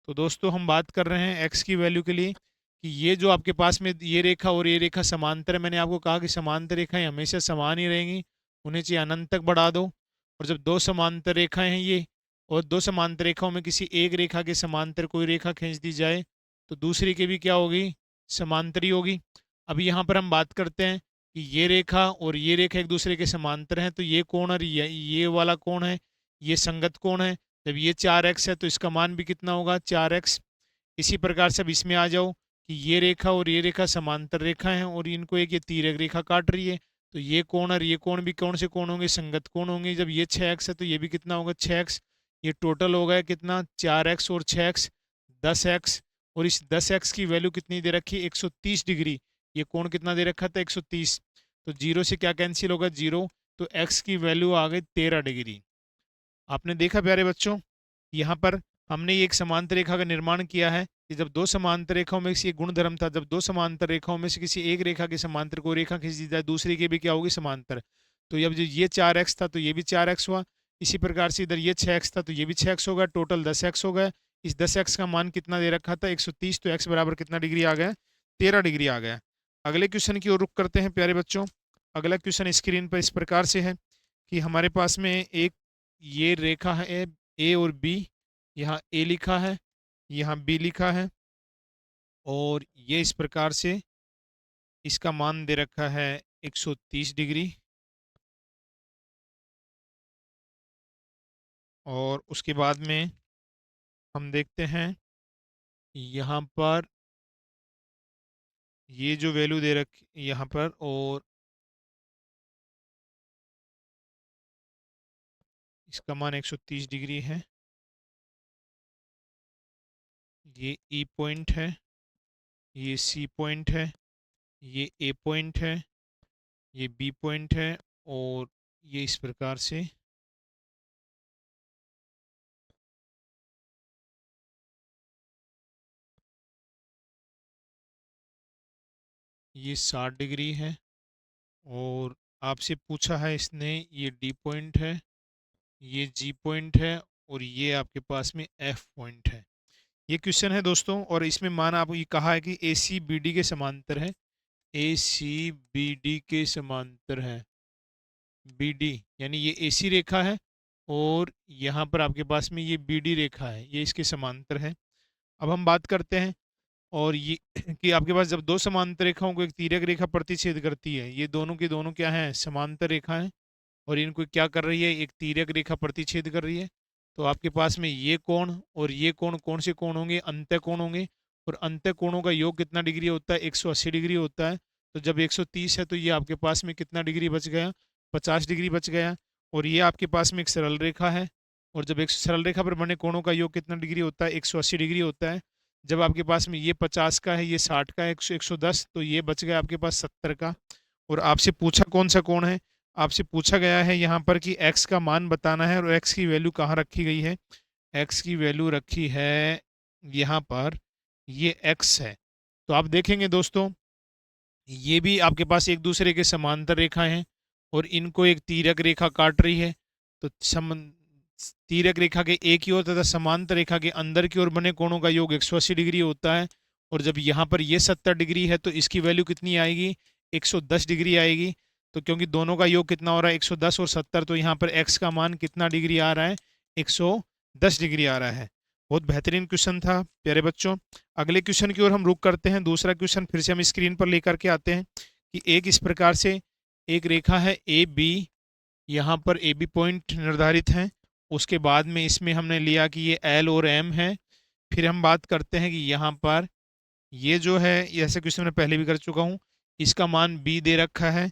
तो दोस्तों हम बात कर रहे हैं x की वैल्यू के लिए कि ये जो आपके पास में ये रेखा और ये रेखा समांतर है। मैंने आपको कहा कि समांतर रेखाएं हमेशा समान ही रहेंगी, उन्हें चाहे अनंत तक बढ़ा दो। और जब दो समांतर रेखाएं हैं ये, और दो समांतर रेखाओं में किसी एक रेखा के समांतर कोई रेखा खींच दी जाए तो दूसरी की भी क्या होगी, समांतरी होगी। अभी यहाँ पर हम बात करते हैं कि ये रेखा और ये रेखा एक दूसरे के समांतर हैं, तो ये कोण और ये वाला कोण है, ये संगत कोण है। जब ये 4x है तो इसका मान भी कितना होगा 4x। इसी प्रकार से अब इसमें आ जाओ कि ये रेखा और ये रेखा समांतर रेखा है, और इनको एक ये तीरक रेखा काट रही है, तो ये कोण और ये कोण भी कौन से कोण होंगे, संगत कोण होंगे। जब ये 6x है तो ये भी कितना होगा 6x। ये टोटल हो गया कितना 4x और 6x 10x, और इस 10x की वैल्यू कितनी दे रखी है 130 डिग्री। ये कोण कितना दे रखा था 130, तो जीरो से क्या कैंसिल होगा, जीरो, तो x की वैल्यू आ गई 13 डिग्री। आपने देखा प्यारे बच्चों, यहाँ पर हमने एक समांतर रेखा का निर्माण किया है कि जब दो समांतर रेखाओं में से एक गुण धर्म था, जब दो समांतर रेखाओं में से किसी एक रेखा के समांतर को रेखा खींच दी जाए दूसरी के भी क्या होगी समांतर। तो जब जो ये 4x था तो ये भी 4x हुआ, इसी प्रकार से इधर ये 6x था तो ये भी 6x होगा, टोटल 10x हो गया। इस 10x का मान कितना दे रखा था 130, तो x बराबर कितना डिग्री आ गया 13 डिग्री आ गया। अगले क्वेश्चन की ओर रुख करते हैं प्यारे बच्चों। अगला क्वेश्चन स्क्रीन पर इस प्रकार से है कि हमारे पास में एक ये रेखा है ए और बी, यहाँ ए लिखा है, यहाँ बी लिखा है, और ये इस प्रकार से इसका मान दे रखा है 130 डिग्री। और उसके बाद में हम देखते हैं यहाँ पर ये जो वैल्यू दे रखी यहाँ पर, और इसका मान 130 डिग्री है। ये ई पॉइंट है, ये सी पॉइंट है, ये ए पॉइंट है, ये बी पॉइंट है, और ये इस प्रकार से ये 60 डिग्री है। और आपसे पूछा है इसने, ये डी पॉइंट है, ये जी पॉइंट है, और ये आपके पास में एफ पॉइंट है। ये क्वेश्चन है दोस्तों, और इसमें मान आप ये कहा है कि ए सी बी डी के समांतर है, ए सी बी डी के समांतर है। बी डी यानी ये ए सी रेखा है, और यहाँ पर आपके पास में ये बी डी रेखा है, ये इसके समांतर है। अब हम बात करते हैं, और ये कि आपके पास जब दो समांतर रेखाओं को एक तिर्यक रेखा प्रतिच्छेद करती है, ये दोनों के दोनों क्या हैं, समांतर रेखा है, और इनको क्या कर रही है, एक तिर्यक रेखा प्रतिच्छेद कर रही है। तो आपके पास में ये कोण और ये कोण कौन से कोण होंगे, अंतः कोण होंगे। और अंतः कोणों का योग कितना डिग्री होता है, 180 डिग्री होता है। तो जब 130 है तो ये आपके पास में कितना डिग्री बच गया, 50 डिग्री बच गया। और ये आपके पास में एक सरल रेखा है, और जब एक सरल रेखा पर बने कोणों का योग कितना डिग्री होता है, 180 डिग्री होता है। जब आपके पास में ये 50 का है, ये 60 का है, 110, तो ये बच गया आपके पास 70 का। और आपसे पूछा कौन सा कोण है, आपसे पूछा गया है यहाँ पर कि x का मान बताना है, और x की वैल्यू कहाँ रखी गई है, x की वैल्यू रखी है यहाँ पर, ये x है। तो आप देखेंगे दोस्तों, ये भी आपके पास एक दूसरे के समांतर रेखा हैं, और इनको एक तिर्यक रेखा काट रही है। तो तिर्यक रेखा के एक ही ओर तथा समांतर रेखा के अंदर की ओर बने कोणों का योग 180 डिग्री होता है। और जब यहाँ पर ये 70 डिग्री है तो इसकी वैल्यू कितनी आएगी, 110 डिग्री आएगी। तो क्योंकि दोनों का योग कितना हो रहा है, 110 और 70, तो यहाँ पर x का मान कितना डिग्री आ रहा है, 110 डिग्री आ रहा है। बहुत बेहतरीन क्वेश्चन था प्यारे बच्चों। अगले क्वेश्चन की ओर हम रुक करते हैं। दूसरा क्वेश्चन फिर से हम स्क्रीन पर लेकर के आते हैं कि एक इस प्रकार से एक रेखा है ए बी, यहाँ पर ए बी पॉइंट निर्धारित है। उसके बाद में इसमें हमने लिया कि ये एल और एम है। फिर हम बात करते हैं कि यहाँ पर ये जो है, ऐसे क्वेश्चन मैं पहले भी कर चुका हूँ, इसका मान बी दे रखा है,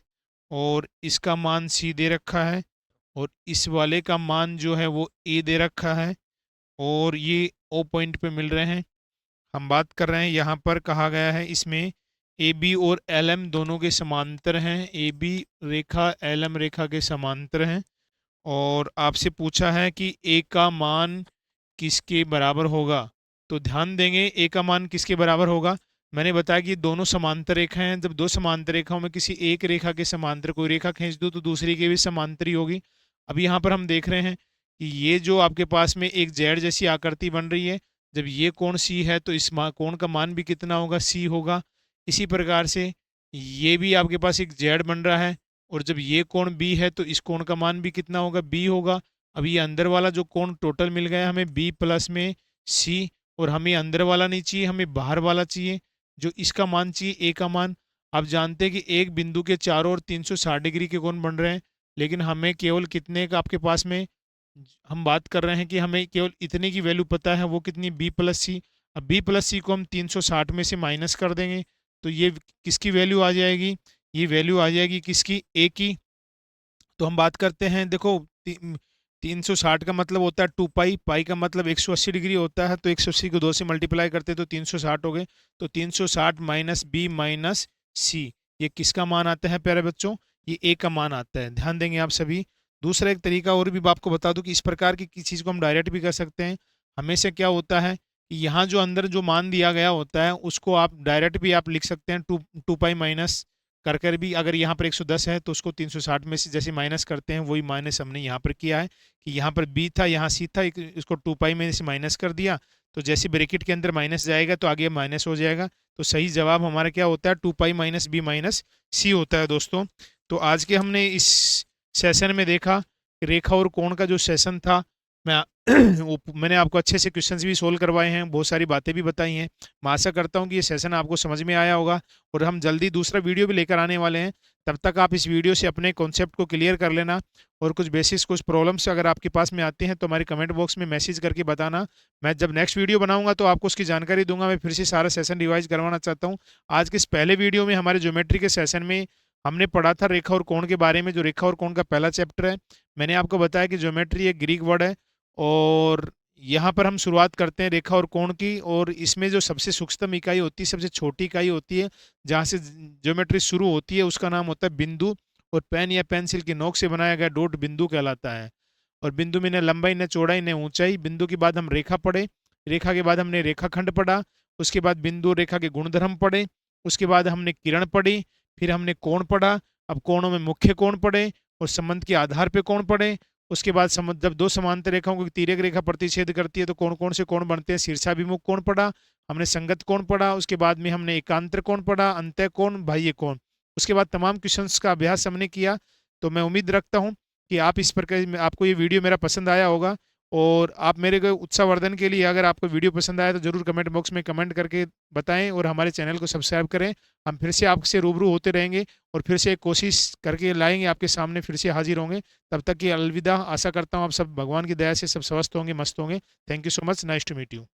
और इसका मान सी दे रखा है, और इस वाले का मान जो है वो ए दे रखा है, और ये ओ पॉइंट पे मिल रहे हैं। हम बात कर रहे हैं, यहाँ पर कहा गया है इसमें ए बी और एल एम दोनों के समांतर हैं, ए बी रेखा एल एम रेखा के समांतर हैं। और आपसे पूछा है कि ए का मान किसके बराबर होगा। तो ध्यान देंगे, ए का मान किसके बराबर होगा। मैंने बताया कि दोनों समांतर रेखा हैं, जब दो समांतर रेखाओं में किसी एक रेखा के समांतर कोई रेखा खींच दो तो दूसरी की भी समांतर ही होगी। अब यहाँ पर हम देख रहे हैं कि ये जो आपके पास में एक जेड जैसी आकृति बन रही है, जब ये कोण सी है तो इस कोण का मान भी कितना होगा, सी होगा। इसी प्रकार से ये भी आपके पास एक जेड बन रहा है, और जब ये कोण बी है तो इस कोण का मान भी कितना होगा, बी होगा। अब ये अंदर वाला जो कोण टोटल मिल गया हमें बी प्लस में सी, और हमें अंदर वाला नहीं चाहिए, हमें बाहर वाला चाहिए, जो इसका मान चाहिए, ए का मान। आप जानते हैं कि एक बिंदु के चारों ओर 360 डिग्री के कोण बन रहे हैं, लेकिन हमें केवल कितने का आपके पास में, हम बात कर रहे हैं कि हमें केवल इतने की वैल्यू पता है, वो कितनी, बी प्लस सी। अब बी प्लस सी को हम 360 में से माइनस कर देंगे, तो ये किसकी वैल्यू आ जाएगी, ये वैल्यू आ जाएगी किसकी, ए की। तो हम बात करते हैं, देखो 360 का मतलब होता है 2 पाई, पाई का मतलब 180 डिग्री होता है, तो 180 को 2 से मल्टीप्लाई करते हैं तो 360 हो गए। तो 360 माइनस बी माइनस सी, ये किसका मान आता है प्यारे बच्चों, ये ए का मान आता है। ध्यान देंगे आप सभी। दूसरा एक तरीका और भी आपको बता दूं कि इस प्रकार की चीज़ को हम डायरेक्ट भी कर सकते हैं। हमेशा क्या होता है कि यहाँ जो अंदर जो मान दिया गया होता है उसको आप डायरेक्ट भी आप लिख सकते हैं, टू पाई माइनस कर भी। अगर यहाँ पर 110 है तो उसको 360 में से जैसे माइनस करते हैं, वही माइनस हमने यहाँ पर किया है कि यहाँ पर बी था, यहाँ सी था, इसको 2 पाई में से माइनस कर दिया। तो जैसे ब्रैकेट के अंदर माइनस जाएगा तो आगे माइनस हो जाएगा। तो सही जवाब हमारा क्या होता है, 2 पाई माइनस बी माइनस सी होता है दोस्तों। तो आज के हमने इस सेशन में देखा कि रेखा और कोण का जो सेशन था, मैं मैंने आपको अच्छे से क्वेश्चंस भी सोल्व करवाए हैं, बहुत सारी बातें भी बताई हैं। मैं आशा करता हूँ कि ये सेशन आपको समझ में आया होगा, और हम जल्दी दूसरा वीडियो भी लेकर आने वाले हैं। तब तक आप इस वीडियो से अपने कॉन्सेप्ट को क्लियर कर लेना, और कुछ बेसिक्स, कुछ प्रॉब्लम्स अगर आपके पास में आते हैं तो हमारे कमेंट बॉक्स में मैसेज करके बताना। मैं जब नेक्स्ट वीडियो बनाऊंगा तो आपको उसकी जानकारी दूंगा। मैं फिर से सारा सेशन रिवाइज करवाना चाहता हूँ। आज के इस पहले वीडियो में हमारे ज्योमेट्री के सेशन में हमने पढ़ा था रेखा और कोण के बारे में, जो रेखा और कोण का पहला चैप्टर है। मैंने आपको बताया कि ज्योमेट्री एक ग्रीक वर्ड है, और यहाँ पर हम शुरुआत करते हैं रेखा और कोण की। और इसमें जो सबसे सूक्ष्म इकाई होती है, सबसे छोटी इकाई होती है, जहाँ से ज्योमेट्री शुरू होती है, उसका नाम होता है बिंदु। और पेन या पेंसिल की नोक से बनाया गया डॉट बिंदु कहलाता है। और बिंदु में न लंबाई, न चौड़ाई, न ऊंचाई। बिंदु के बाद हम रेखा पढ़े, रेखा के बाद हमने रेखाखंड पढ़ा, उसके बाद बिंदु और रेखा के गुणधर्म पढ़े, उसके बाद हमने किरण पढ़ी, फिर हमने कोण पढ़ा। अब कोणों में मुख्य कोण पढ़े और संबंध के आधार पे कोण पढ़े। उसके बाद जब दो समांतर रेखाओं को तिर्यक रेखा प्रतिच्छेद करती है तो कौन कौन से कोण बनते हैं, शीर्षाभिमुख कोण पढ़ा, हमने संगत कोण पढ़ा। उसके बाद में हमने एकांतर कोण पढ़ा, अंतः कोण, बाह्य कोण। उसके बाद तमाम क्वेश्चंस का अभ्यास हमने किया। तो मैं उम्मीद रखता हूँ कि आप इस प्रकार आपको ये वीडियो मेरा पसंद आया होगा। और आप मेरे को उत्साहवर्धन के लिए, अगर आपको वीडियो पसंद आया तो जरूर कमेंट बॉक्स में कमेंट करके बताएं, और हमारे चैनल को सब्सक्राइब करें। हम फिर से आपसे रूबरू होते रहेंगे, और फिर से एक कोशिश करके लाएंगे आपके सामने, फिर से हाजिर होंगे। तब तक की अलविदा। आशा करता हूँ आप सब भगवान की दया से सब स्वस्थ होंगे, मस्त होंगे। Thank you so much. Nice to meet you.